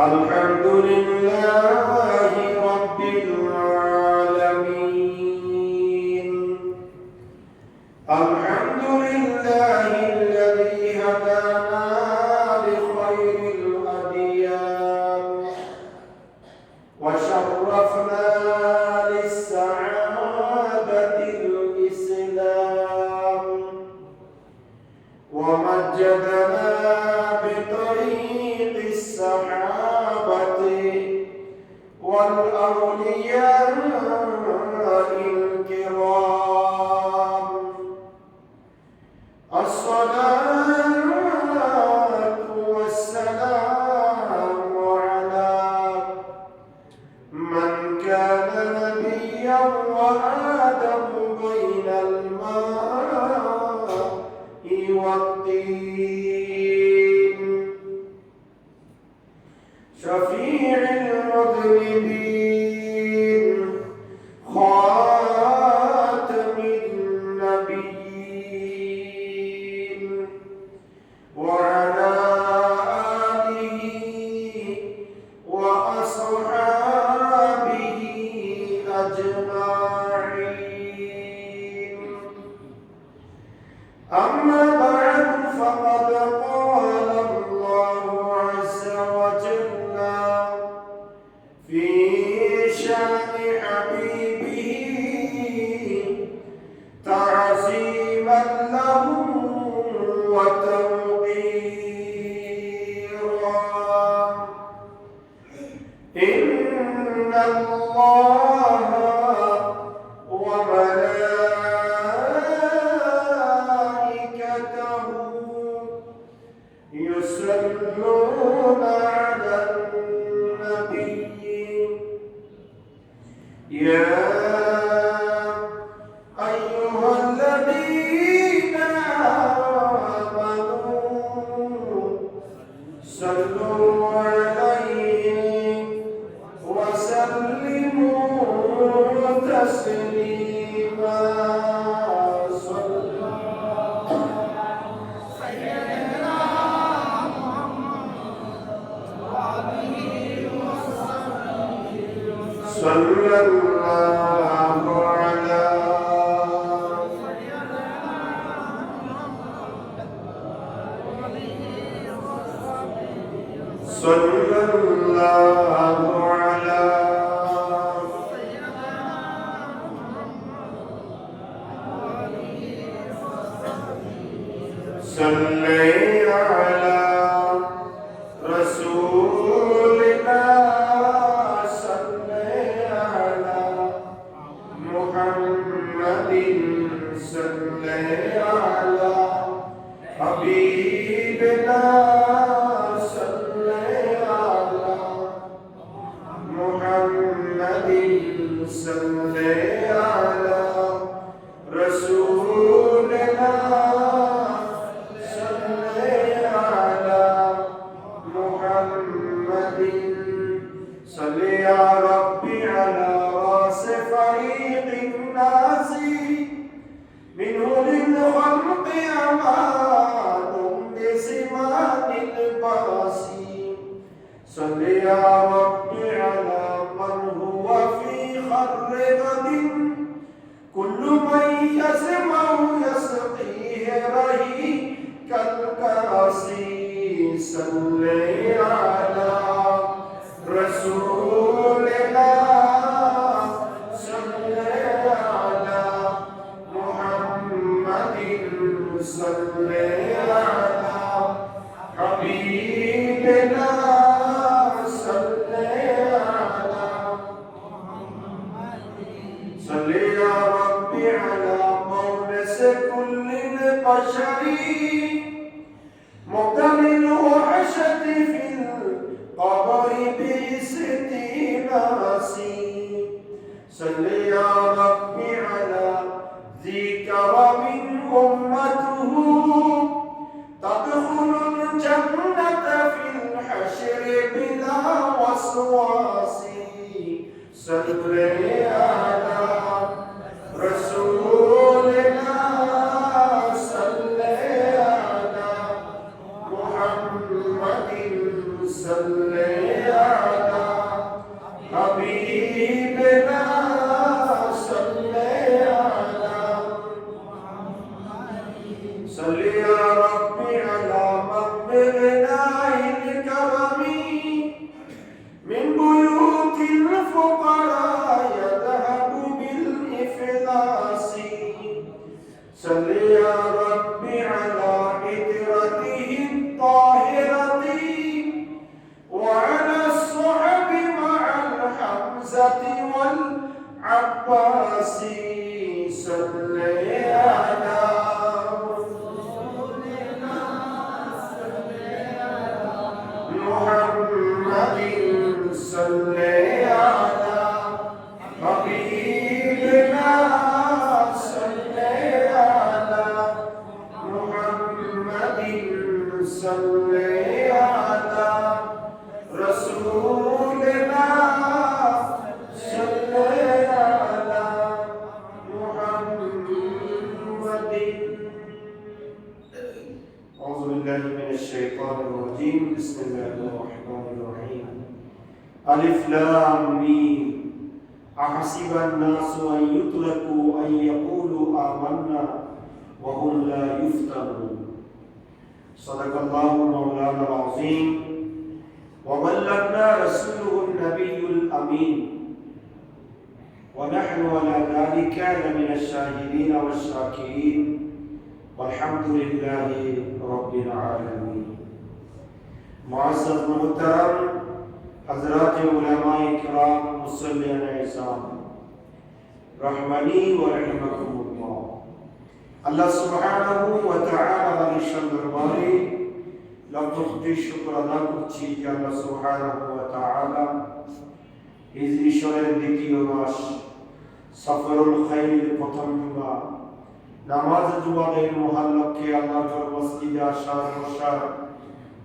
Alhamdulillahi Rabbil Alamin. Alhamdulillahilladzi hadana li khairil adyan wa syarrafna lis sa'adatil Islam wa majjadana bi tariqis sahabati wal awliya'il kiram. As-salatu wassalamu ala man kana nabiyyan wa adamu bainal ma'i wat-tin, syafi'il mudhnibin, khatamin nabiyyin, wa ala alihi wa ashabihi ajma'in. Amma ba'du, faqad qala Allahu 'azza wa jalla fi sya'ni habibihi ta'ziman lahu wa tawqiran. Inna Allaha wa malaikatahu yusalluna 'alan nabiyyi ya ayyuhalladzina amanu sallu 'alaihi wa sallimu taslima. Sallallahu ala sallallahu ala salli ala rasulina salli ala Muhammadin salli ala habibina salli ala Muhammadin salli ala rasulina salli ala Muhammadin salli ya Rabbi ala ras fariqin nasi minhu lil khalqi amadum bisimanil basi. Salli ya Rabbi ala man huwa fi kharri ghadin kullu man yasma'u yasqihi rahi kal kasi. Salli ala rasulillah salli ala Muhammadin salli ala habibina salli ala salli ya Rabbi ala qawlis kullil bashari muqtamil wahshati fil qabri biistinasi. Salli ya Rabbi ala dhi karamin ummatuhu tadkhulul jannata fil hashri bila waswasi. Salli ala صل يا ربي على عترته الطاهرة وعلى الصحب مع الحمزة والعباس صل على محمد صل على حبيبنا صل على محمد صل على رسولنا صل على محمد. أعوذ بالله من الشيطان الرجيم. بسم الله الرحمن الرحيم. ألف لام ميم. أحسب الناس أن يتركوا أن يقولوا آمنا وهم لا يفتنون. صدق الله مولانا العظيم وبلغنا رسوله النبي الأمين ونحن على ذلك لمن الشاهدين والشاكرين والحمد لله رب العالمين. معزز محترم حضرات علماء کرام मुसल्लियान Izam Rahmani व रहमकुमुल्लाह। अल्लाह सुब्हानाहु व तआला निशान दरबारे লাখ কোটি শুকর আদা করছি যে আল্লাহ সুবহানাহু ওয়া তাআলা হিজরি সনের দ্বিতীয় মাস সফরুল খাইরের প্রথম জুমা নামাজ জুমাদের মুহাল্লাকে আল্লাহর মসজিদে আসার বসার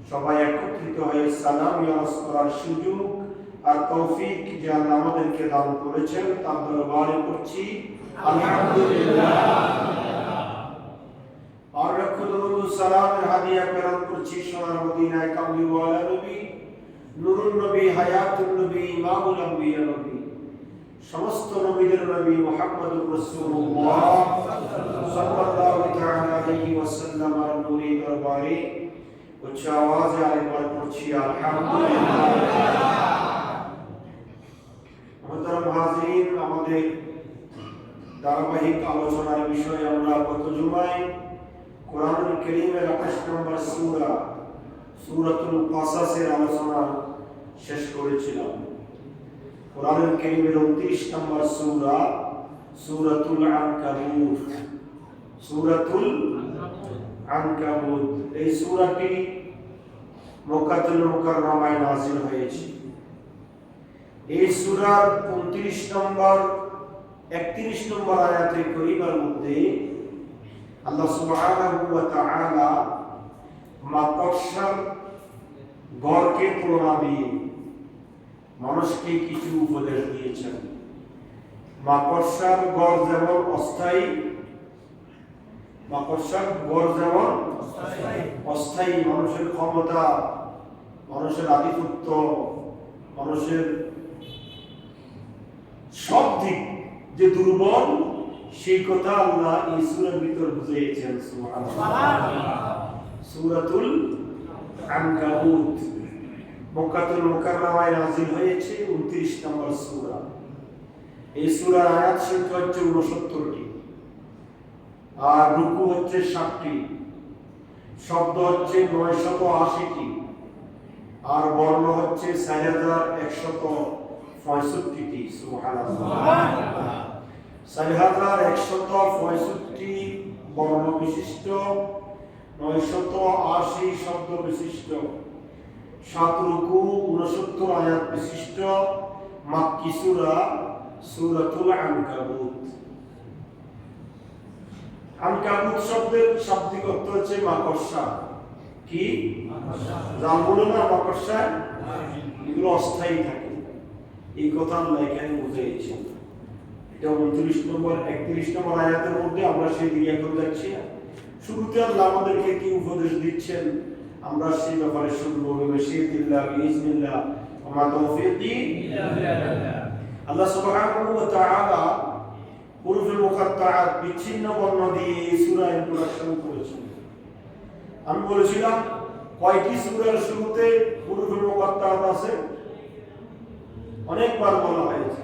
সবাই একত্রিত হয়ে সালাম ইয়াস করার সুযোগ আর তৌফিক যে আল্লাহ আমাদেরকে দান করেছেন তার দরবারে করছি আলহামদুলিল্লাহ। और रखो दुरूद सलाम हादिया प्रेरण করছি সোনার মদিনায় কামলিওয়ালা নবী নূরুন নবী হায়াতুন নবী ইমামুল আম্বিয়া নবী সমস্ত নবীদের নবী মুহাম্মদুর রাসূলুল্লাহ সাল্লাল্লাহু তাআলা আলাইহি ওয়াসাল্লাম এর নূরি দরবারে উচ্চ আওয়াজে আরেকবার পড়ছি আলহামদুলিল্লাহ। মুহতারাম হাজিরিন, আমাদের ধারাবাহিক আলোচনার বিষয়ে আমরা গত জুমায় কোরআনুল কারীমের 28 নম্বর সূরা সূরাতুল কাসাসের আলোচনা শেষ করেছিলাম। কোরআনুল কারীমের 29 নম্বর সূরা সূরাতুল আনকাবুত। সূরাতুল আনকাবুত এই সূরাটি মক্কাতুল মুকাররমায় নাযিল হয়েছে। এই সূরার 29 নম্বর 31 নম্বর আয়াতে কারীমার মধ্যে আল্লাহ সুবহানাহু ওয়া তাআলা মাকড়সার গড়কে তুলনা দিয়ে মানুষকে কিছু উপদেশ দিয়েছেন। মাকড়সার গড় যেমন অস্থায়ী, মাকড়সার গড় যেমন অস্থায়ী, মানুষের ক্ষমতা, মানুষের আধিপত্য, মানুষের সব দিক যে দুর্বল, সেই কথা আল্লাহ এই সূরার ভিতর বুঝিয়েছেন। সুবহানাল্লাহ। সূরাতুল আনকাবুত মক্কাতুল মুকাররমায় নাযিল হয়েছে 29 নম্বর সূরা। এই সূরার আয়াত সংখ্যা হচ্ছে 69টি আর রুকু হচ্ছে 7টি, শব্দ হচ্ছে 980টি আর বর্ণ হচ্ছে 4165টি। সুবহানাল্লাহ। 4165 বর্ণ বিশিষ্ট, 980 শব্দ বিশিষ্ট, 7 রুকু, 69 আয়াত বিশিষ্ট মাক্কি সূরা সূরাতুল আনকাবুত। আনকাবুত শব্দের শাব্দিক অর্থ হচ্ছে মাকড়সা। কি জাল বলো না, মাকড়সা এগুলো অস্থায়ী থাকে, এই কথা আল্লাহ এখানে বুঝিয়েছেন। এটা 29 নম্বর 31 নম্বর আয়াতের মধ্যে আমরা সেই দিকে এখন যাচ্ছি। শুরুতে আল্লাহ আমাদেরকে কি উপদেশ দিচ্ছেন আমরা সেই ব্যাপারে শুনবো। বিসমিল্লাহ বিইজনিল্লাহ ওয়া মা তাওফীকি ইল্লা বিল্লাহ। আল্লাহ সুবহানাহু ওয়া তাআলা হুরুফুল মুকাত্তাআত বিচ্ছিন্ন বর্ণ দিয়ে এই সূরা ইন্ট্রোডাকশন করেছেন। আমি বলেছিলাম কয়টি সূরার শুরুতে হুরুফুল মুকাত্তাআত আছে? অনেকবার বলা হয়েছে।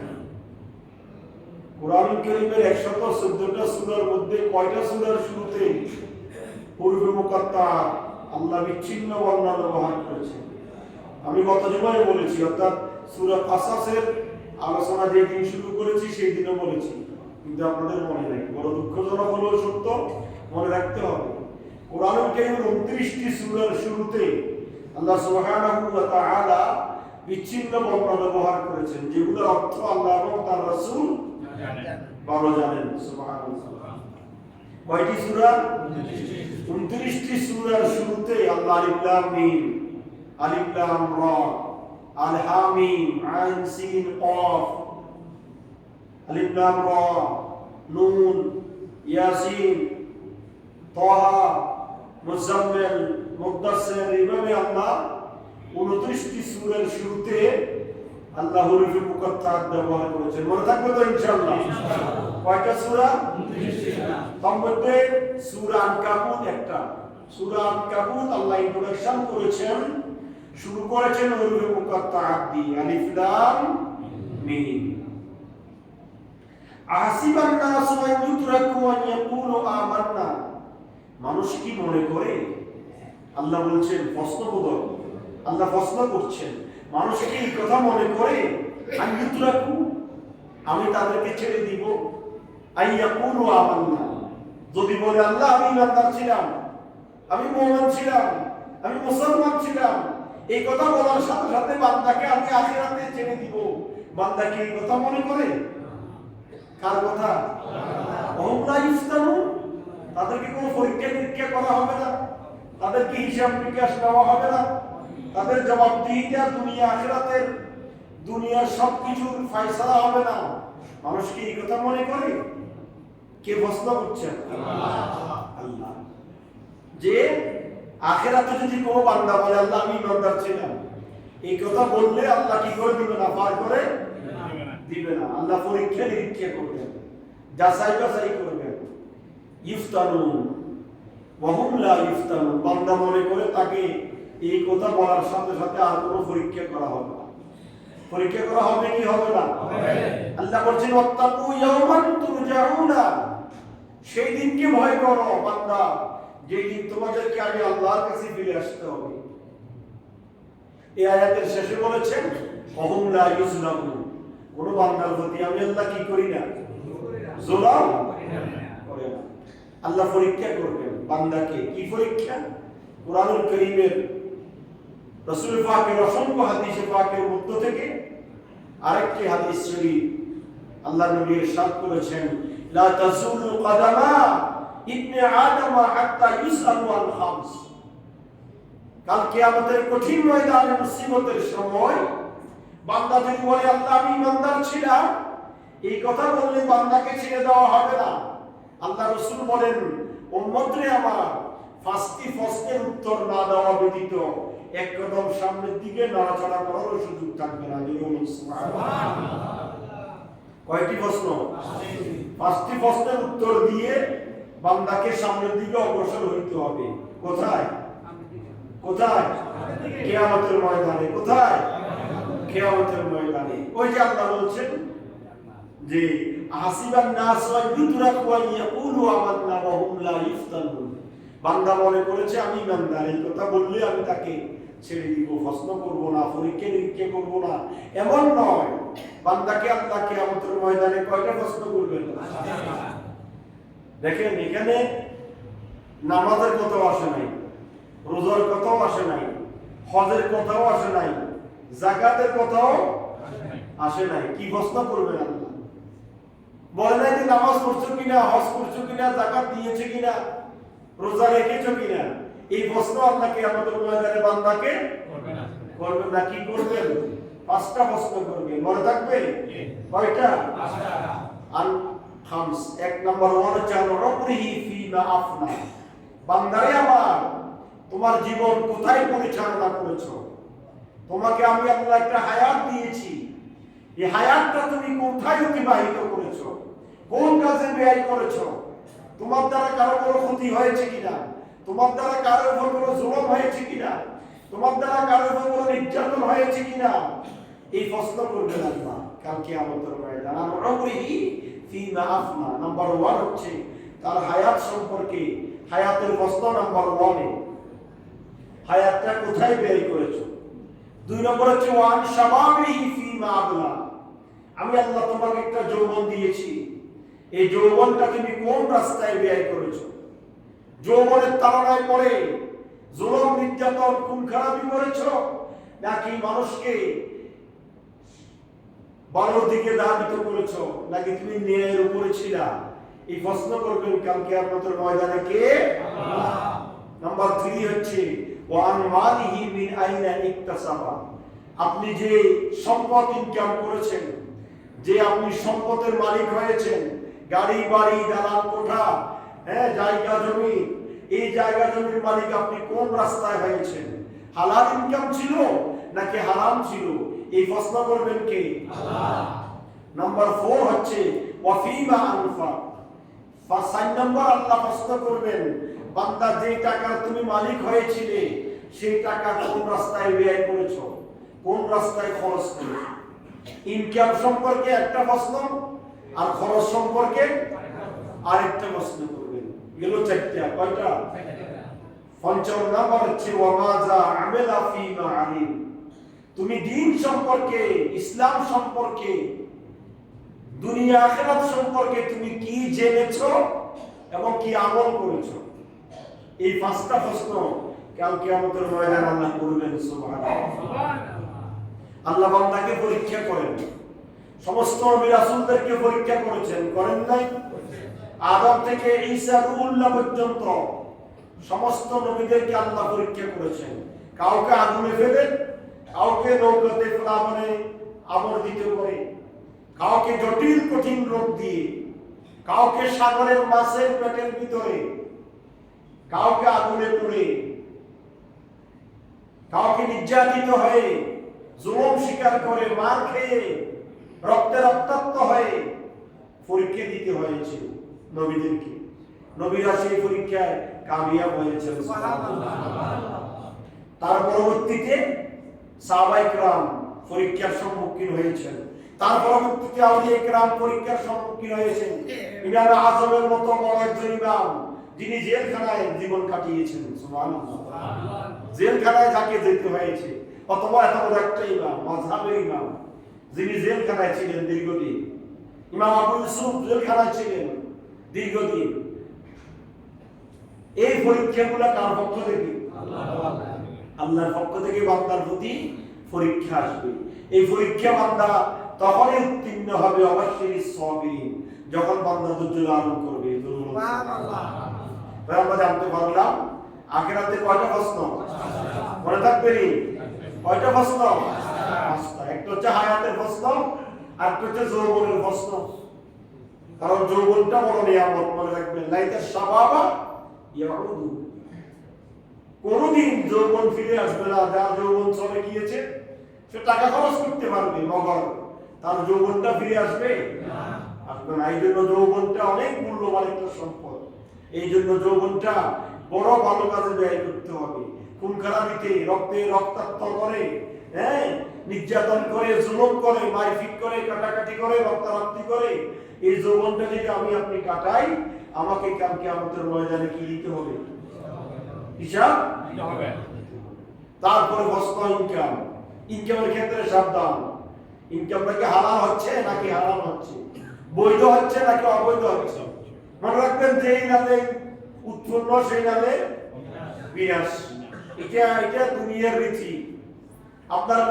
কোরআন কারীমের 114টা সূরার মধ্যে কয়টা সূরার শুরুতে পূর্বে মুকাত্তা আল্লাহ বিচ্ছিন্ন বর্ণনা ব্যবহার করেছেন? আমি গত জুমায় বলেছি, অর্থাৎ সূরা কাসাসের আলোচনা যেদিন শুরু করেছি সেই দিনও বলেছি, কিন্তু আপনাদের মনে নেই। বড় দুঃখজনক হলেও সত্য, মনে রাখতে হবে। কোরআন কারীমের 29টি সূরার শুরুতে আল্লাহ সুবহানাহু ওয়া তাআলা বিচ্ছিন্ন বর্ণনা ব্যবহার করেছেন, যেগুলোর অর্থ আল্লাহ এবং তার রাসূল ভালো জানেন। সুবহানাল্লাহ। কয়টি সূরা? 29টি সূরার শুরুতে আল্লাহ আলিফ লাম মিম, আলিফ লাম রা, আল হামিম, আইন সিন কফ, আলিফ লাম রা, নুন, ইয়াসিন, তাহা, মুজাম্মিল, মুদ্দাসসির, এভাবে আল্লাহ 29টি সূরার শুরুতে আল্লাহ হুরুফে মুকাত্তাত ব্যবহার করেছেন। মনে থাকবে তো ইনশাআল্লাহ? কয়টা সূরা? 29টা। তার মধ্যে সূরা আনকাবুত একটা। সূরা আনকাবুত আল্লাহ ইন্ট্রোডাকশন করেছেন, শুরু করেছেন হুরুফে মুকাত্তাত দিয়ে, আলিফ লাম মিম। আহসিবান নাসু আন ইউতরাকু আন ইয়াকুলু আমান্না। মানুষ কি মনে করে? আল্লাহ বলছেন প্রশ্নবোধক, আল্লাহ প্রশ্ন করছেন, মানুষ কি এই কথা মনে করে আন ইউতরাকু, আমি তাদেরকে ছেড়ে দিব? আন ইয়াকুলু আমান্না, যদি বলে আল্লাহ আমি ইমানদার ছিলাম, আমি মুমিন ছিলাম, আমি মুসলমান ছিলাম, এই কথা বলার সাথে সাথে বান্দাকে আমি আখিরাতে ছেড়ে দিব, বান্দা কি এই কথা মনে করে? কার কথা? ওহুলা ইফতানু, তাদেরকে কোনো পরীক্ষা নিরীক্ষা করা হবে না, তাদেরকে হিসাব নিকাশ দেওয়া হবে না, তাদের জবাবদিহিতা দুনিয়া আখিরাতের দুনিয়ার সবকিছুর ফয়সালা হবে না। মানুষ কি এই কথা মনে করে? কে প্রশ্ন করছেন? আল্লাহ। যে আখিরাতে যদি কোনো বান্দা বলে আল্লাহ আমি ইমানদার ছিলাম, এই কথা বললে আল্লাহ কি করে দিবে না? পার করে দিবে না। আল্লাহ পরীক্ষা নিরীক্ষা করবেন, যাচাই বাছাই করবেন। ইফতানুন ওয়া হুম লা ইফতানুন, বান্দা মনে করে তাকে এই কথা বলার সাথে সাথে আর কোনো পরীক্ষা করা হবে না। পরীক্ষা করা হবে কি হবে না? আল্লাহ বলছেন ওয়াত্তাকু ইয়াওমান তুরজাউনা, সেই দিনকে ভয় করো বান্দা, যেই দিন তোমাদেরকে আগে আল্লাহর কাছে ফিরে আসতে হবে। এই আয়াতের শেষে বলেছেন ওয়া হুম লা ইউজলামুন, কোন বান্দার প্রতি আমি আল্লাহ কি করি না? জুলুম করে না। আল্লাহ পরীক্ষা করবেন বান্দাকে। কি পরীক্ষা? কোরআনুল কারীমের রাসূল পাকের অসংখ্য হাদিসে পাকের মধ্য থেকে আরেকটি হাদিস শরীফ আল্লাহ নবী ইরশাদ করেছেন, লা তাজুলু কদামা ইবনে আদম হাত্তা ইউসআলু আন খামস। কাল কিয়ামতের কঠিন ময়দানে মুসিবতের সময় বান্দা যদি বলে আল্লাহ আমি ইমানদার ছিলাম, এই কথা বললে বান্দাকে ছেড়ে দেওয়া হবে না। আল্লাহ রাসূল বলেন উম্মতরে আমার 5টি প্রশ্নের উত্তর না দেওয়া ব্যতীত এক কদম সামনের দিকে নড়াচড়া করার সুযোগ থাকবে না। সুবহানাল্লাহ। কয়টি প্রশ্ন? 5টি প্রশ্নের উত্তর দিয়ে বান্দাকে সামনের দিকে অগ্রসর হইতে হবে। কোথায়? কোথায়? কিয়ামতের ময়দানে। কোথায়? কিয়ামতের ময়দানে। ওই যে আল্লাহ বলছেন যে হাসিবান নাস ওয়া ইউতরাকু আন ইয়াকুলু আমান্না ওয়া হুম লা ইফতানুন, বান্দা মনে করেছে আমি ইমানদার, এই কথা বললে আমি তাকে ছেড়ে দিব, প্রশ্ন করব না, পরীক্ষা নিরীক্ষা করব না, এমন নয়। বান্দাকে আল্লাহ কিয়ামতের ময়দানে কয়টা প্রশ্ন করবেন? দেখেন এখানে নামাজের কথাও আসে নাই, রোজার কথাও আসে নাই, হজের কথাও আসে নাই, যাকাতের কথাও আসে নাই। কি প্রশ্ন করবেন আল্লাহ? বলে নাই যে নামাজ পড়ছো কিনা, হজ করছো কিনা, যাকাত দিয়েছো কিনা, রোজা রেখেছো কিনা। এই প্রশ্ন আল্লাহ কিয়ামতের ময়দানে বান্দাকে করবেন না। কি করবেন? 5টা প্রশ্ন করবেন। মনে থাকবে? কয়টা? 5টা। আন খামস। 1 নম্বর হচ্ছে রবরিহি ফিমা আফনা, বান্দারে আমার তোমার জীবন কোথায় পরিচালনা করেছো? তোমাকে আমি আল্লাহ একটা হায়াত দিয়েছি, এই হায়াতটা তুমি কোথায় অতিবাহিত করেছো? কোন কাজে ব্যয় করেছো? তোমার দ্বারা কারো কোনো ক্ষতি হয়েছে কিনা? তোমার দ্বারা কারো উপর কোনো জুলুম হয়েছে কিনা? তোমার দ্বারা কারো উপর কোনো নির্যাতন হয়েছে কিনা? এই প্রশ্ন করবেন আল্লাহ কাল কিয়ামতের ময়দানে। রবরিহি ফিমা আফনা। নাম্বার 1 হচ্ছে তার হায়াত সম্পর্কে, হায়াতের প্রশ্ন নাম্বার 1 এ হায়াতটা কোথায় ব্যয় করেছো। 2 নম্বর হচ্ছে ওয়ান শাবাবিহি ফিমা আবলা, আমি আল্লাহ তোমাকে একটা যৌবন দিয়েছি, এই যৌবনটা তুমি কোন রাস্তায় ব্যয় করেছো। যৌবনের তাড়নায় পড়ে জুলুম নির্যাতন খুন খারাপি করেছো, নাকি মানুষকে ভালোর দিকে ধাবিত করেছো, নাকি তুমি ন্যায়ের উপরে ছিলা। এই প্রশ্ন করবেন কাল কিয়ামতের ময়দানে কে? আল্লাহ। নাম্বার 3 হচ্ছে ওয়ান মালিহি মিন আইনা ইকতাসাবা, আপনি যে সম্পদ ইনকাম করেছেন, যে আপনি সম্পদের মালিক হয়েছেন, গাড়ি বাড়ি দালান কোঠা, জায়গা জমি, এই জায়গা জমির মালিক আপনি কোন রাস্তায় হয়েছেন। হালাল ইনকাম ছিল নাকি হারাম ছিল, এই প্রশ্ন করবেন কে? আল্লাহ। নাম্বার 4 হচ্ছে ওয়াফিমা আনফাক, 5 নম্বর আল্লাহ প্রশ্ন করবেন বান্দা যে টাকার তুমি মালিক হয়েছিলে সেই টাকা কোন রাস্তায় ব্যয় করেছো, কোন রাস্তায় খরচ করেছো। ইনকাম সম্পর্কে একটা প্রশ্ন, আর খরচ সম্পর্কে আরেকটা প্রশ্ন করবেন। গেল 4টা, কয়টা? 5 নম্বর হচ্ছে ওয়ামাযা আমিলা ফিমা আলিম, তুমি দ্বীন সম্পর্কে, ইসলাম সম্পর্কে, দুনিয়া আখিরাত সম্পর্কে তুমি কি জেনেছো এবং কি আমল করেছো। এই 5টা প্রশ্ন কাল কিয়ামতের ময়দানে আল্লাহ করবেন। সুবহানাল্লাহ। আল্লাহ বান্দাকে পরীক্ষা করেন, সমস্ত নবী রাসূলদেরকে পরীক্ষা করেছেন, করেন নাই? আদম থেকে ঈসা রুহুল্লাহ পর্যন্ত সমস্ত নবীদেরকে আল্লাহ পরীক্ষা করেছেন। কাউকে আগুনে ফেলে, কাউকে নৌকাতে প্লাবনে আবর্তিত করে, কাউকে জটিল কঠিন রোগ দিয়ে, কাউকে সাগরের মাছের পেটের ভিতরে, কাউকে আগুনে পুড়ে, কাউকে নির্যাতিত হয়ে, জুলুম স্বীকার করে, মার খেয়ে, রক্তে রক্তাক্ত হয়ে পরীক্ষা দিতে হয়েছে নবীদেরকে। নবীরা সেই পরীক্ষায় কামিয়াব হয়েছেন। তার পরবর্তীতে সাহাবায়ে কেরাম পরীক্ষার সম্মুখীন হয়েছেন, তার পরবর্তীতে আউলিয়া কেরাম পরীক্ষার সম্মুখীন হয়েছেন। ইমাম আযমের মতো বড় একজন ইমাম, যিনি জেলখানায় জীবন কাটিয়েছেন। সুবহানাল্লাহ। জেলখানায় যাকে যেতে হয়েছে, অথবা এত বড় একটা ইমাম, মাযহাবের ইমাম, যিনি জেলখানায় ছিলেন দীর্ঘদিন। ইমাম আবু ইউসুফ জেলখানায় ছিলেন দীর্ঘদিন। এই পরীক্ষাগুলো কার পক্ষ থেকে? আল্লাহর পক্ষ থেকে বান্দার প্রতি পরীক্ষা আসবে। এই পরীক্ষা বান্দা তখনই উত্তীর্ণ হবে অবশ্যই সাবিরিন, যখন বান্দা ধৈর্য ধারণ করবে। সুবহানাল্লাহ। আমরা জানতে পারলাম আখিরাতে কয়টা প্রশ্ন মনে থাকবে নি? কয়টা প্রশ্ন? 5টা। একটা হচ্ছে হায়াতের প্রশ্ন, আর একটা হচ্ছে যৌবনের প্রশ্ন। কারণ যৌবনটা বড় নিয়ামত, মনে রাখবেন। লাইতা শাবাবা ইয়াউদু, কোনদিন যৌবন ফিরে আসবে না। যার যৌবন চলে গিয়েছে সে টাকা খরচ করতে পারবে, মগর তার যৌবনটা ফিরে আসবে না। আসবে না। এই জন্য যৌবনটা অনেক মূল্যবান একটা সম্পদ। এই জন্য যৌবনটা বড় ভালো কাজে ব্যয় করতে হবে। খুন খারাপিতে, রক্তে রক্তাক্ত করে, নির্যাতন করে, জুলুম করে, মারপিট করে, কাটাকাটি করে, রক্তারক্তি করে, এই যৌবনটা যদি আমি আপনি কাটাই, আমাকে কাল কিয়ামতের ময়দানে কি দিতে হবে? হিসাব দিতে হবে। তারপরে প্রশ্ন ইনকাম। ইনকামের ক্ষেত্রে সাবধান। ইনকামটা কি হালাল হচ্ছে নাকি হারাম হচ্ছে, বৈধ হচ্ছে নাকি অবৈধ হচ্ছে। মনে রাখবেন যে এই নামে উৎপন্ন সেই নামে বিনাশ। এটা দুনিয়ার রীতি। আপনার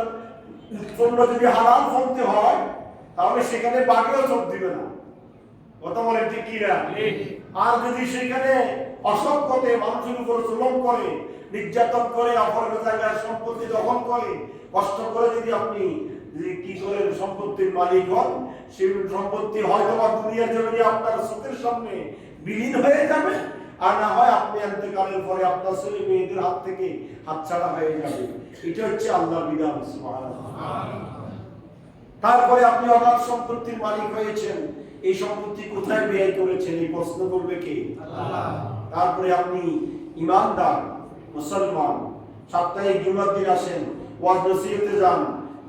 উৎপন্ন যদি হালাল ফলতে হয় তাহলে সেখানে বাঘেও চোখ দিবে না, কথা বলেন ঠিক কিনা? আর যদি সেখানে অসৎপথে মানুষের উপর জুলুম করে, নির্যাতন করে, অপরের জায়গায় সম্পত্তি দখল করে, কষ্ট করে যদি আপনি কি করেন সম্পত্তির মালিক হন, সেই সম্পত্তি হয়তো বা দুনিয়ার জমিনে আপনার চোখের সামনে বিলীন হয়ে যাবে, আর না হয় আপনি ইন্তেকালের পরে আপনার ছেলে মেয়েদের হাত থেকে হাতছাড়া হয়ে যাবে। এটা হচ্ছে আল্লাহর বিধান। সুবহানাল্লাহ। তারপরে আপনি অগাধ সম্পত্তির মালিক হয়েছেন, এই সম্পত্তি কোথায় ব্যয় করেছেন, এই প্রশ্ন করবে কে? আল্লাহ। তারপরে আপনি ইমানদার মুসলমান, সাপ্তাহিক জুমার দিন আসেন, ওয়াজ নসিহতে যান,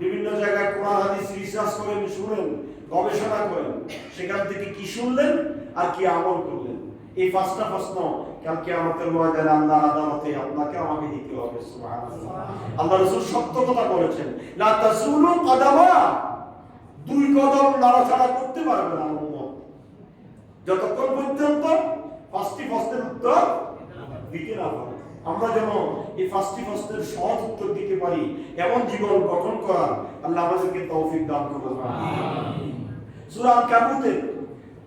বিভিন্ন জায়গায় কোরআন হাদিস রিসার্চ করেন, শুনেন, গবেষণা করেন, সেখান থেকে কি শুনলেন আর কি আমল করলেন। এই পাঁচটা প্রশ্ন কালকে আমাদের ময়দানে আল্লাহর আদালতে আপনাকে আমাকে দিতে হবে। সুবহানাল্লাহ। আল্লাহ রাসূল সত্য কথা বলেছেন, লা তাসুলু কদামা, দুই কদম নাড়াচাড়া করতে পারবে না উম্মত যতক্ষণ পর্যন্ত পাঁচটি প্রশ্নের উত্তর দিতে না পারে। আমরা যেন এই পাঁচটি প্রশ্নের সহজ উত্তর দিতে পারি এমন জীবন গঠন করার আল্লাহ আমাদেরকে তৌফিক দান করুন। আমিন। সূরা আল-কাবুতের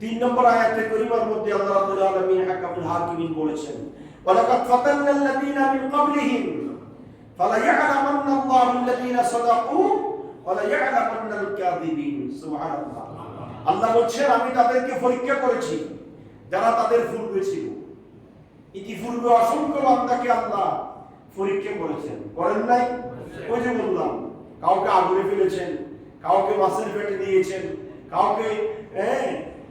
3 নম্বর আয়াতে কারিমার মধ্যে আল্লাহ রাব্বুল আলামিন হাকামুল হাকিমিন বলেছেন, ওয়ালাকাদ ফাতান্নাল্লাযীনা মিন ক্বাবলিহিম ফালা ইয়া'লামান্না আল্লাহুল্লাযীনা সাদাকু ওয়া লা ইয়া'লামান্নাল কাযিবিন। সুবহানাল্লাহ। আল্লাহ বলেন আমি তাদেরকে পরীক্ষা করেছি যারা তাদের পূর্বে ছিল। ইতিপূর্বে অসংখ্য বান্দাকে আল্লাহ পরীক্ষা করেছেন, করেন নাই? ওই যে বললাম, কাউকে আগুনে ফেলেছেন, কাউকে মাছের পেটে দিয়েছেন, কাউকে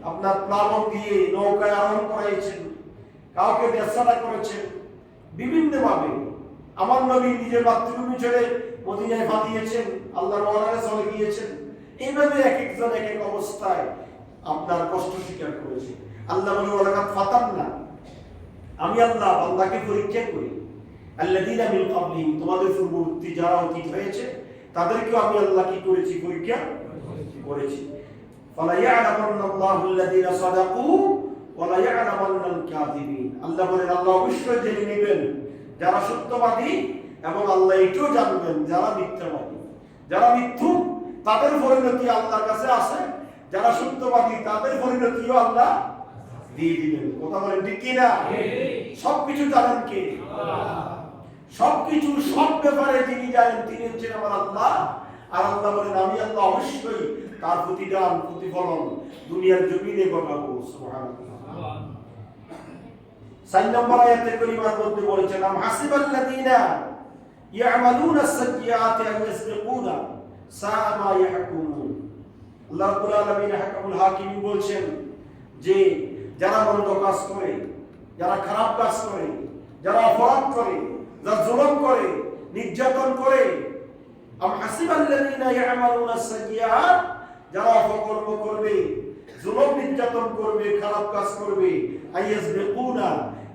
আপনার প্লাবন দিয়ে নৌকায় আরোহণ করাইছেন, কাউকে ব্যবসাটা করেছেন বিভিন্ন ভাবে। আমার নবী নিজের মাতৃভূমি ছেড়ে মদিনায় পাঠিয়েছেন, আল্লাহর ওয়ালারে চলে গিয়েছেন। এইভাবে এক একজন এক এক অবস্থায় আপনার কষ্ট স্বীকার করেছে। আল্লাহ বলে ওয়ালাকাদ ফাতান্না, আমি আল্লাহ বান্দাকে পরীক্ষা করি, আল্লাযীনা মিন ক্বাবলিহিম, তোমাদের পূর্ববর্তী যারা অতীত হয়েছে তাদেরকেও আমি আল্লাহ কি করেছি? পরীক্ষা করেছি। ফালা ইয়া'লামান্না আল্লাহুল্লাযীনা সাদাকু ওয়া লা ইয়া'লামান্নাল কাযিবিন। আল্লাহ বলেন আল্লাহ অবশ্যই জেনে নেবেন যারা সত্যবাদী, এবং আল্লাহ এটাও জানবেন যারা মিথ্যাবাদী। যারা মিথ্যুক তাদের পরিণতি আল্লাহর কাছে আছে, যারা সত্যবাদী তাদের পরিণতিও আল্লাহ দিয়ে দিবেন। কথা বলেন ঠিক কি না? সবকিছু জানেন কে? সবকিছু সব ব্যাপারে যিনি জানেন তিনি হচ্ছেন আমার আল্লাহ। আর আল্লাহ বলেন আমি আল্লাহ অবশ্যই তার প্রতিদান প্রতিফলন দুনিয়ার জমিনে ঘটাবো। সুবহানাল্লাহ। 4 নম্বর আয়াতে কারিমার মধ্যে বলেছেন, আম হাসিবাল্লাযীনা ইয়া'মালুনা আস-সাইয়্যাতি আন ইয়াসবিকুনা সাআ মা ইয়াহকুমুন। আল্লাহ রাব্বুল আলামিন হাকামুল হাকিমিন বলছেন যে যারা মন্দ কাজ করে, যারা খারাপ কাজ করে, যারা অপরাধ করে, যারা জুলুম করে, নির্যাতন করে, আম হাসিবাল্লাযীনা ইয়া'মালুনা আস-সাইয়্যাত, যারা অপকর্ম করবে, জুলুম নির্যাতন করবে, খারাপ কাজ করবে, আইয়াসবিকুনা,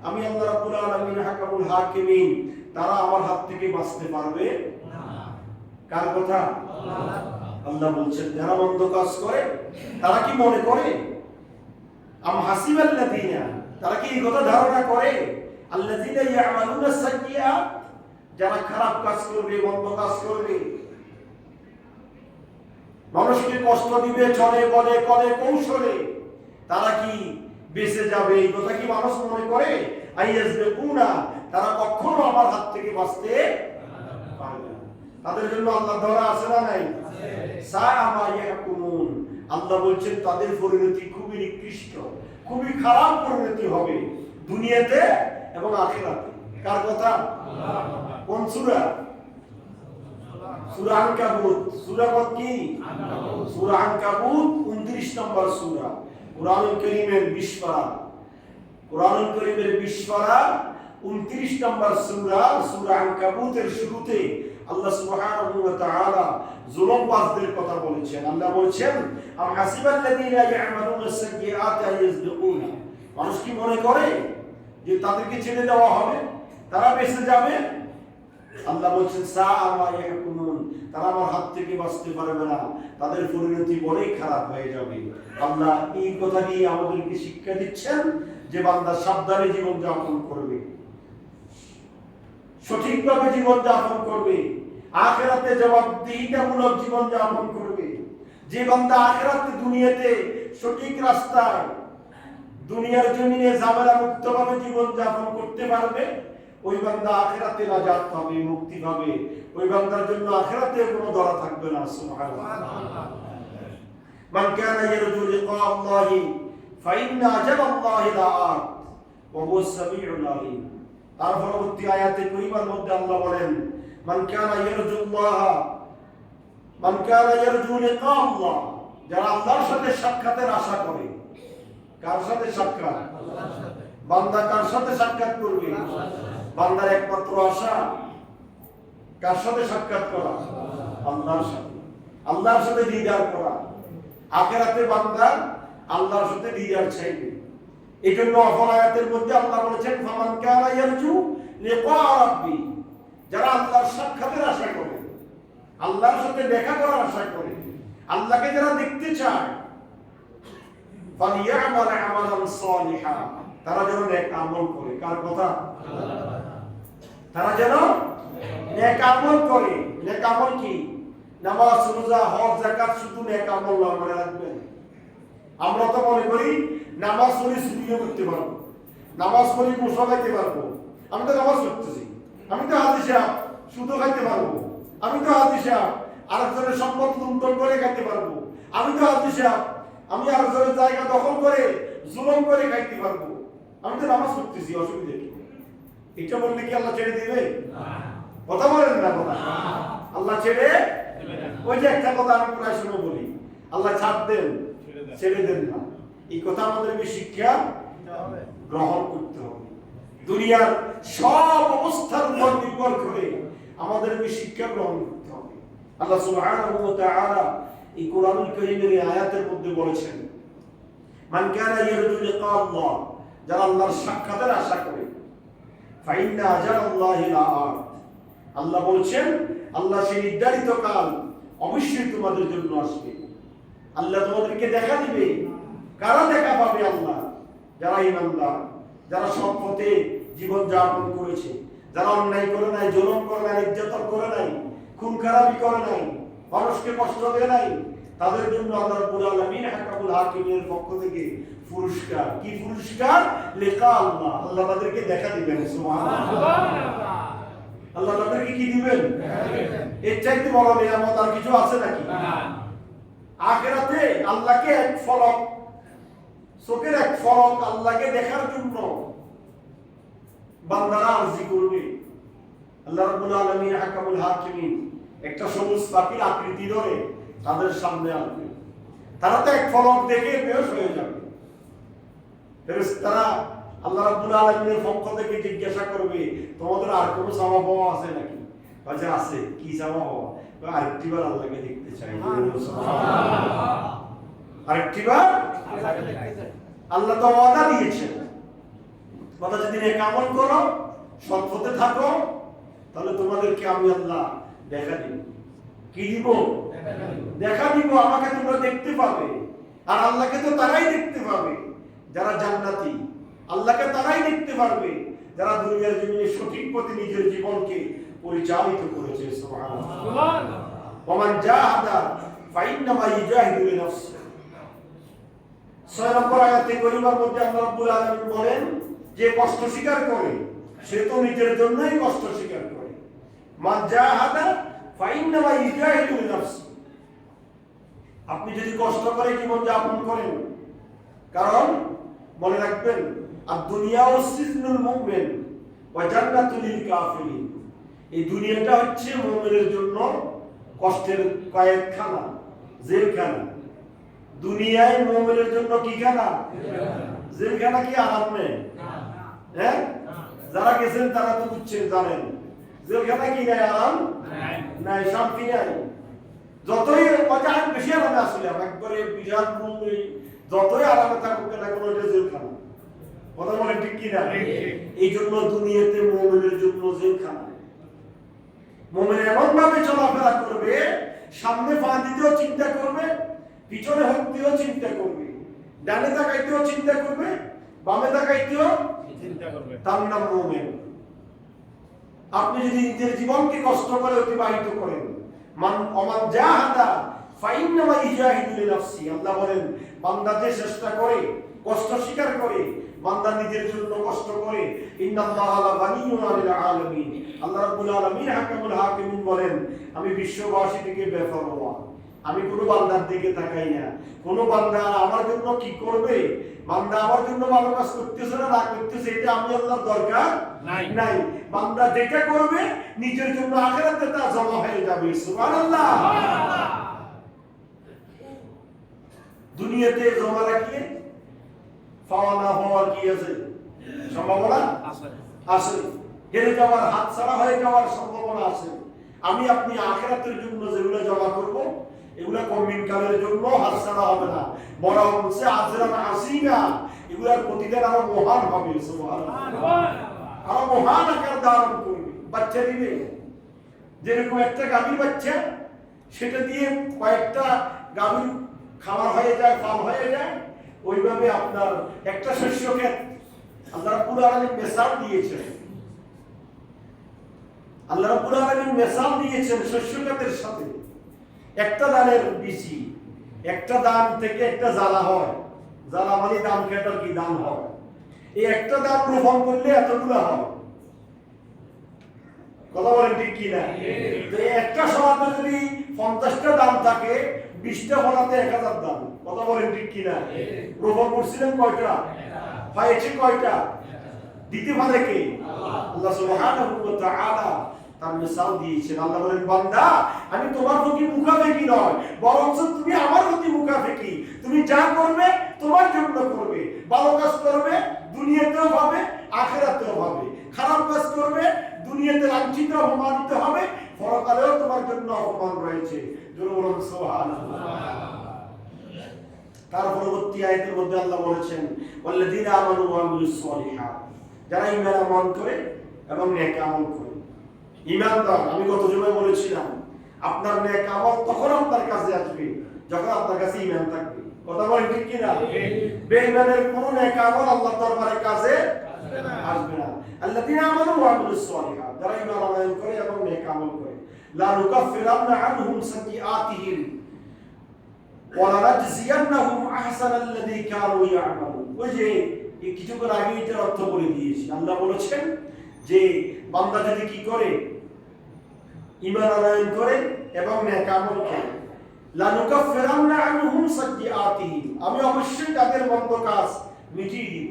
আমি আল্লাহ রাব্বুল আলামিন হাকামুল হাকিমিন, তারা আমার হাত থেকে বাঁচতে পারবে না। কার কথা? আল্লাহ বলছেন যারা মন্দ কাজ করে তারা কি মনে করে? আম হাসিবাল্লাযীনা, তারা কি এই কথা ধারণা করে? আল্লাযীনা ইয়া'মালুনা আস-সাইয়্যাত, যারা খারাপ কাজ করবে, মন্দ কাজ করবে, মানুষকে কষ্ট দিবে, চলে বলে করে কৌশলে, তারা কি বেঁচে যাবে? এই কথা কি মানুষ মনে করে? আইয়াসবিকুনা, তারা কখনো আমার হাত থেকে বাঁচতে পারবে না। তাদের জন্য আল্লাহ ধরা আছে না নাই? সাআ মা ইয়াহকুমুন। আল্লাহ বলছেন তাদের পরিণতি খুবই নিকৃষ্ট, খুবই খারাপ পরিণতি হবে দুনিয়াতে এবং আখিরাতে। কার কথা? কোন সূরা? সূরা আনকাবুত। সূরা কত কি? সূরা আনকাবুত 29 নম্বর সূরা। কুরআনুল কারীমের 20 পারা। কুরআনুল কারীমের 20 পারা 29 নম্বর সূরা। সূরা আনকাবুতের শুরুতে আল্লাহ সুবহানাহু ওয়া তাআলা জুলুমবাজদের কথা বলেছেন। আল্লাহ বলেছেন আম হাসিবাল্লাযীনা ইয়া'মালুনা আস-সাইয়্যাতি আন ইয়াসবিকুনা, মানুষ কি মনে করে যে তাদেরকে ছেড়ে দেওয়া হবে, তারা বেঁচে যাবে? আল্লাহ বলেন সাআ মা ইয়াহকুমুন, তারা আমার হাত থেকে বাঁচতে পারবে না, তাদের পরিণতি বড়ই খারাপ হয়ে যাবে। আল্লাহ এই কথা নিয়ে আমাদেরকে শিক্ষা দিচ্ছেন যে বান্দা সাবধানে জীবন যাপন করবে, সঠিকভাবে জীবন যাপন করবে, আখিরাতে জবাবদিহিতামূলক জীবন যাপন করবে। যে বান্দা আখিরাতে দুনিয়াতে সঠিক রাস্তায় দুনিয়ার জমিনে ঝামেলা মুক্তভাবে জীবন যাপন করতে পারবে, ওই বান্দা আখিরাতে নাজাত পাবে, মুক্তি পাবে। ওই বান্দার জন্য আখিরাতে কোনো ধরা থাকবে না। সুবহানাল্লাহ। মান কানা ইয়ারজু লিকা আল্লাহি ফাইন্না আজালাল্লাহি লাআত ওয়া হুয়াস সামিউল আলিম। তার পরবর্তী আয়াতে কারিমার মধ্যে আল্লাহ বলেন মান কানা ইয়ারজু লিকা আল্লাহ, যারা আল্লাহর সাথে সাক্ষাতের আশা করে। কার সাথে সাক্ষাৎ? আল্লাহর সাথে। বান্দা কার সাথে সাক্ষাৎ করবে? বান্দার একমাত্র আশা কার সাথে সাক্ষাৎ করা? আল্লাহর সাথে। আল্লাহর সাথে দিদার করা। আখিরাতে বান্দা আল্লাহর সাথে দিদার চাইবে। এই জন্য অপর আয়াতের মধ্যে আল্লাহ বলেছেন ফামান কানা ইয়ারজু লিকা রাব্বি, যারা আল্লাহর সাক্ষাতের আশা করে, আল্লাহর সাথে দেখা করার আশা করে, আল্লাহকে যারা দেখতে চায়, ফালিয়ামাল আমালান সালিহা, তারা যেন নেক আমল করে। কার কথা? তারা যেন নেক আমল করে। নেক আমল কি? নামাজ, রোজা, হজ, যাকাত শুধু নেক আমল না, মনে রাখবেন। আমরা তো মনে করি নামাজ পড়ি শুনিয়ে করতে পারবো, নামাজ পড়ি গোসল খাইতে পারবো, আমি তো নামাজ পড়তেছি, আমি তো হাদিস সাহেব শুধু খাইতে পারবো, আমি তো হাদিস সাহেব আরেকজনের সম্পদ লুণ্ঠন করে খাইতে পারবো, আমি তো হাদিস সাহেব আমি আরেকজনের জায়গা দখল করে জুলুম করে খাইতে পারবো, আমি তো নামাজ পড়তেছি, অসুবিধা কি? এটা বললে কি আল্লাহ ছেড়ে দিবে? কথা বলেন না কথা? আল্লাহ ছেড়ে? ওই যে একটা কথা আমি প্রায় সময় বলি, আল্লাহ ছাড় দেন, ছেড়ে দেন না। এই কথা আমাদেরকে শিক্ষা গ্রহণ করতে হবে। দুনিয়ার সব অবস্থার উপর নির্ভর করে আমাদেরকে শিক্ষা গ্রহণ করতে হবে। আল্লাহ সুবহানাহু ওয়া তাআলা এই কোরআনুল কারীমের আয়াতের মধ্যে বলেছেন মান কানা ইয়ারজু লিকা আল্লাহ, যারা আল্লাহর সাক্ষাতের আশা করে, ফাইন্না আজালাল্লাহি লাআত, আল্লাহ বলেছেন আল্লাহ সেই নির্ধারিত কাল অবশ্যই তোমাদের জন্য আসবে। আল্লাহ তোমাদেরকে দেখা দিবে। কারা দেখা পাবে? আল্লাহ যারা ঈমানদার, যারা সৎ পথে জীবন যাপন করেছে, যারা অন্যায় করে নাই, জুলুম করে নাই, নির্যাতন করে নাই, খুন খারাপি করে নাই, মানুষকে কষ্ট দেয় নাই, তাদের জন্য আল্লাহ রাব্বুল আলামিন হাকামুল হাকিমের পক্ষ থেকে পুরস্কার। কি পুরস্কার? লিকা আল্লাহ, আল্লাহ তাদেরকে দেখা দিবেন। সুবহানাল্লাহ, আল্লাহ তাদেরকে কি দিবেন? এর চাইতে বড় নিয়ামত আর কিছু আছে নাকি? আখিরাতে আল্লাহকে এক ফলক, চোখের এক ফলক আল্লাহকে দেখার জন্য বান্দারা আরজি করবে। আল্লাহ রাব্বুল আলামিন হাকামুল হাকিমিন একটা সবুজ পাখির আকৃতি ধরে তাদের সামনে আনবে। তারা তো এক ফলক দেখে বেহুশ হয়ে যাবে। ফেরেশতারা আল্লাহ রাব্বুল আলামিনের পক্ষ থেকে জিজ্ঞাসা করবে তোমাদের আর কোনো চাওয়া পাওয়া আছে নাকি? বলে আছে। কি চাওয়া পাওয়া? আরেকটিবার আল্লাহকে দেখতে চাই। আরেকটিবার আল্লাহ তো ওয়াদা দিয়েছেন, কথা যদি নেক আমল করো, সৎ পথে থাকো, তাহলে তোমাদেরকে আমি আল্লাহ দেখা দিব। কি দিব? দেখা দিব। আমাকে তোমরা দেখতে পাবে। আর আল্লাহকে তো তারাই দেখতে পাবে যারা জান্নাতি, আল্লাহকে তারাই দেখতে পারবে যারা দুনিয়ার জমিনে সঠিক পথে নিজের জীবনকে পরিচালিত করেছে। সুবহানাল্লাহ। ওমান জাহাদা ফাইন্নামা ইউজাহিদু লিনাফসিহি। 6 নম্বর আয়াতে গরিমার মধ্যে আল্লাহ রাব্বুল আলামিন বলেন যে কষ্ট স্বীকার করে সে তো নিজের জন্যই কষ্ট স্বীকার করে। মান জাহাদা ফাইন্নামা ইউজাহিদু লিনাফসিহি। আপনি যদি কষ্ট করে জীবন যাপন করেন, কারণ মনে রাখবেন আর দুনিয়া ও সিজনুল মুমিন ওয়া জান্নাতুল লিল কাফিরিন। এই দুনিয়াটা হচ্ছে মুমিনের জন্য কষ্টের কয়েকখানা, জেলখানা। দুনিয়ায় মুমিনের জন্য কি খানা? জেলখানা। কি আরাম নেই? হ্যাঁ, যারা গেছেন তারা তো বুঝছেন, জানেন জেলখানা কি নাই, আরাম নাই, শান্তি নাই। যতই অজান বেশি আরামে আসলে একবারে বিরাট রুম, যতই আরামে থাকুক না কোনো জেলখানা। কথা বলেন ঠিক কি না? এই জন্য দুনিয়াতে মুমিনের জন্য জেলখানা। মুমিন এমন ভাবে চলাফেরা করবে, সামনে পা দিতেও চিন্তা করবে, পিছনে হতেও চিন্তা করবে, ডানে তাকাইতেও চিন্তা করবে, বামে তাকাইতেও চিন্তা করবে। তার নাম মুমিন। আপনি যদি নিজের জীবনকে কষ্ট করে অতিবাহিত করেন, মান ওমান জাহাদা ফাইন্নামা ইউজাহিদু লিনাফসি। আল্লাহ বলেন বান্দা যে চেষ্টা করে, কষ্ট স্বীকার করে, বান্দা নিজের জন্য কষ্ট করে, ইন্নাল্লাহা লা গানিয়্যুন আনিল আলামিন। আল্লাহ রাব্বুল আলামিন হাকামুল হাকিমিন বলেন আমি বিশ্ববাসী থেকে বেপরোয়া, আমি কোনো বান্দার দিকে তাকাই না। কোনো বান্দা আমার জন্য কি করবে, বান্দা আমার জন্য ভালো কাজ করতেছে না না করতেছে, এটা আমি আল্লাহর দরকার নাই। বান্দা যেটা করবে নিজের জন্য আখিরাতে তা জমা হয়ে যাবে। সুবহানাল্লাহ। দুনিয়াতে জমা রাখলে পাওয়া না হওয়ার কি আছে? সম্ভাবনা আছে। হেরে যাওয়ার, হাতছাড়া হয়ে যাওয়ার সম্ভাবনা আছে। আমি আপনি আখিরাতের জন্য যেগুলো জমা করব, এগুলা কমিন কালের জন্য হাত ছাড়া হবে না, বড় হচ্ছে আজরান আসিনা, এগুলার প্রতিদান আরো মহান হবে, আরো মহান আকার ধারণ করবে। বাচ্চা দিবে যেরকম একটা গাভীর বাচ্চা, সেটা দিয়ে কয়েকটা গাভীর খাবার হয়ে যায়, ফল হয়ে যায়, ওইভাবে আপনার একটা শস্য ক্ষেত আল্লাহ রাব্বুল আলামিন মিসাল দিয়েছেন। আল্লাহ রাব্বুল আলামিন মিসাল দিয়েছেন শস্য ক্ষেতের সাথে। একটা ধানের বিচি, একটা ধান থেকে একটা জ্বালা হয়, জ্বালা মানে ধান খেতার কি ধান হয়, এই একটা ধান রোপণ করলে এতগুলো হয়। কথা বলেন ঠিক কি না? তো একটা সমাজে যদি 50টা ধান থাকে, 20টা ফলাতে 1000 ধান। কথা বলেন ঠিক কি না? রোপণ করছিলেন কয়টা, হয়েছে কয়টা, দিতে পারে কে? আল্লাহ সুবহানাহু ওয়া তাআলা তার মিসাল দিয়েছেন। আল্লাহ বলেন, বান্দা আমি তোমার প্রতি মুখাপেক্ষী নয়, বরং তুমি আমার প্রতি মুখাপেক্ষী। তুমি যা করবে তোমার জন্য করবে, ভালো কাজ করবে দুনিয়াতেও পাবে, আখিরাতেও পাবে, খারাপ কাজ করবে দুনিয়াতে লাঞ্ছিত অপমানিত হবে, পরকালেও তোমার জন্য অপমান রয়েছে। জোরে বলুন সুবহানাল্লাহ। তার পরবর্তী আয়াতের মধ্যে আল্লাহ বলেছেন, ওয়াল্লাযীনা আমানু ওয়া আমিলুস সলিহাত, যারা ঈমান আমল করে এবং নেক আমল করে। ঈমানদার, আমি গত জুমায় বলেছিলাম, আপনার নেক আমল তখন আপনার কাছে আসবে যখন আপনার কাছে ঈমান থাকবে। কথা বলেন ঠিক কি না? বেঈমানের কোন নেক আমল আল্লাহর দরবারে কাজে আসবে না। আল্লাযীনা আমানু ওয়া আমিলুস সলিহাত, যারা ঈমান আমল করে এবং নেক আমল করে, লা নুকাফিরান্না আনহুম সাইয়্যাতিহিম ওয়া লানাজজিয়ান্নাহুম আহসানাল্লাযী কানু ইয়া'মালুন। ওই যে কিছুক্ষণ আগে এটার অর্থ বলে দিয়েছি। আল্লাহ বলেছেন যে বান্দা যদি কি করে, ঈমান আনয়ন করে এবং নেক আমল করে, লা নুকাফিরান্না আনহুম সাইয়্যাতিহিম, আমি অবশ্যই তাদের মন্দ কাজ মিটিয়ে দিব।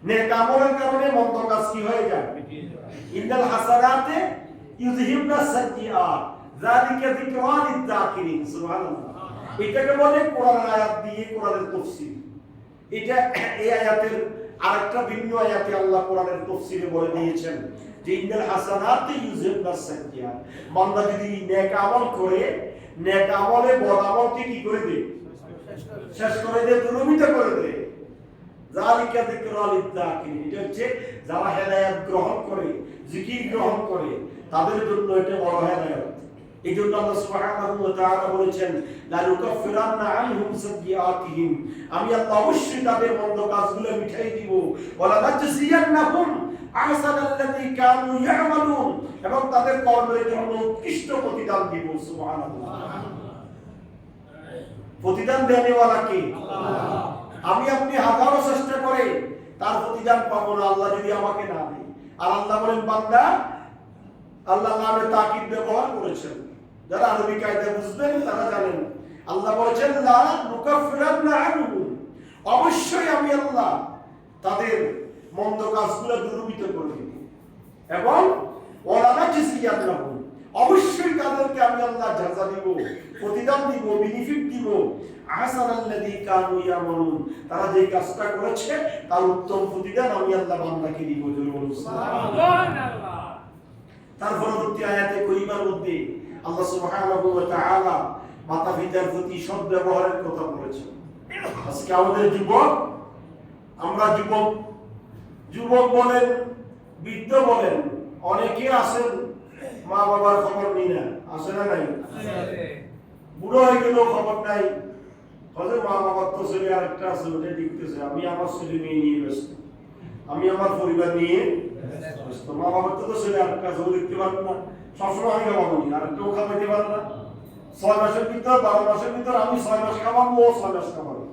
নেক আমলের কারণে মন্দ কাজ কি হয়ে যায়? ইন্নাল হাসানাতে ইউযহিবনা সাইয়্যাত যালিকা যিকরা লিয-যাকিরিন। সুবহানাল্লাহ। এটাকে বলে কোরআনের আয়াত দিয়ে কোরআনের তাফসীর। এটা এই আয়াতের আরেকটা ভিন্ন আয়াতে আল্লাহ কোরআনের তাফসীরে বলে দিয়েছেন যে ইন্নাল হাসানাতে ইউযহিবনা সাইয়্যাত, বান্দা যদি নেক আমল করে, নেক আমলে বদ আমলকে কি করে দেয়? শেষ করে দেয়, দূরীভূত করে দেয়। যালিকা যিকরা লিয-যাকিরিন, এটা হচ্ছে যারা হেদায়েত গ্রহণ করে, জিকির গ্রহণ করে, তাদের জন্য এটা বড় হেদায়েত। এই জন্য আল্লাহ সুবহানাহু ওয়া তাআলা বলেছেন, লা নুকাফিরান্না আনহুম সাইয়্যাতিহিম, আমি আল্লাহ অবশ্যই তাদের মন্দ কাজগুলো মিটাই দিব। ওয়া লানাজজিয়ান্নাহুম আহসানাল্লাযী কানু ইয়া'মালুন, এবং তাদের কর্মের জন্য উৎকৃষ্ট প্রতিদান দিব। সুবহানাল্লাহ। প্রতিদান দেনেওয়ালা কে? আল্লাহ। আমি আপনি হাজারো চেষ্টা করে তার প্রতিদান পাবো না আল্লাহ যদি আমাকে না দেয়। আর আল্লাহ বলেন, বান্দা আল্লাহ নামে তাকিদ ব্যবহার করেছেন, যারা আরবি কায়দা বুঝবেন তারা জানেন। আল্লাহ বলেছেন, লা নুকাফিরান্না আনহুম, অবশ্যই আমি আল্লাহ তাদের মন্দ কাজগুলো দূরীভূত করে দেব, এবং ওয়া লানাজজিয়ান্নাহুম, অবশ্যই তাদেরকে আমি আল্লাহ জাযা দিব, প্রতিদান দিব, বেনিফিট দিব, আহসানাল্লাযী কানু ইয়া'মালুন, তারা যে কাজটা করেছে তার উত্তম প্রতিদান আমি আল্লাহ বান্দাকে দিব। জোরে বলুন সুবহানাল্লাহ। তার পরবর্তী আয়াতে কারিমার মধ্যে আল্লাহ সুবহানাহু ওয়া তাআলা মাতা-পিতার প্রতি সৎ ব্যবহারের কথা বলেছেন। আজকে আমাদের যুবক, আমরা যুবক বলেন, বৃদ্ধ বলেন, অনেকে আছেন মা বাবার খবর নেই না, আছে না নাই? বুড়ো হয়ে গেলেও খবর নাই, হয়তো মা বাবার তো ছেলে আরেকটা আছে, ওটা দেখতেছে, আমি আমার ছেলে মেয়ে নিয়ে ব্যস্ত, আমি আমার পরিবার নিয়ে ব্যস্ত। মা বাবার তো ছেলে আরেকটা আছে, ও দেখতে পারেন না, সবসময় আমি খাওয়াবো নি, আরেকটাও খাওয়াইতে পারে না। 6 মাসের ভিতর 12 মাসের ভিতর আমি 6 মাস খাওয়াবো, ও 6 মাস খাওয়াবো।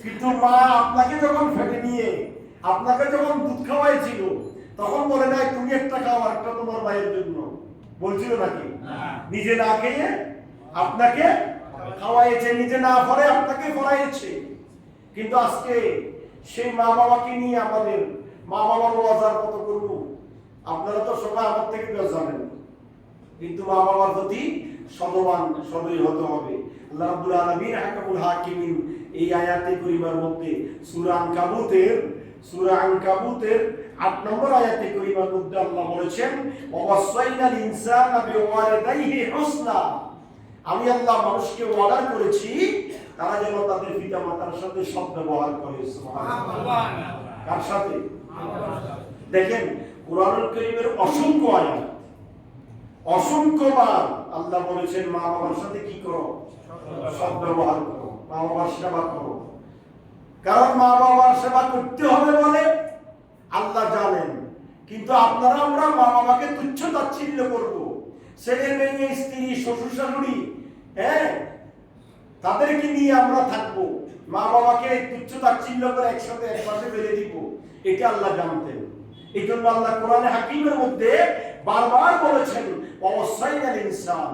কিন্তু মা আপনাকে যখন ফেটে নিয়ে আপনাকে যখন দুধ খাওয়াইছিল, তখন বলে নাই তুমি একটা খাও, আরেকটা তোমার মায়ের জন্য, বলছিল নাকি? নিজে না খেয়ে আপনাকে খাওয়াইছে, নিজে না পড়ে আপনাকে পড়াইছে। কিন্তু আজকে সেই মা বাবাকে নিয়ে আমাদের মা বাবার ওয়াজার কত করব, আপনারা তো সবাই আমার থেকে বেশ জানেন। কিন্তু মা বাবার প্রতি সদবান সদয় হতে হবে। আল্লাহ রাব্বুল আলামিন হাকামুল হাকিমিন এই আয়াতে কারিমার মধ্যে সূরা আনকাবুতের 8 নম্বর আয়াতে কারিমার মধ্যে আল্লাহ বলেছেন, ওয়াসাইনাল ইনসানা বিওয়ালিদাইহি হুসনা, আমি আল্লাহ মানুষকে অর্ডার করেছি তারা যেন তাদের পিতা মাতার সাথে সৎ ব্যবহার করে। সুবহানাল্লাহ। কার সাথে? দেখেন কুরআনুল কারীমের অসংখ্য আয়াত, অসংখ্যবার আল্লাহ বলেছেন মা বাবার সাথে কি করো? সৎ ব্যবহার করো, মা বাবার সেবা করো। কারণ মা বাবার সেবা করতে হবে বলে আল্লাহ জানেন, কিন্তু আপনারা আমরা মা বাবাকে তুচ্ছ তাচ্ছিল্য করবো। ছেলে মেয়ে, স্ত্রী, শ্বশুর শাশুড়ি, হ্যাঁ, তাদেরকে নিয়ে আমরা থাকবো, মা বাবাকে তুচ্ছ তাচ্ছিল্য করে একসাথে একপাশে ফেলে দিব, এটা আল্লাহ জানতেন। এই জন্য আল্লাহ কোরআনে হাকিমের মধ্যে বারবার বলেছেন ওয়াসাইনাল ইনসান,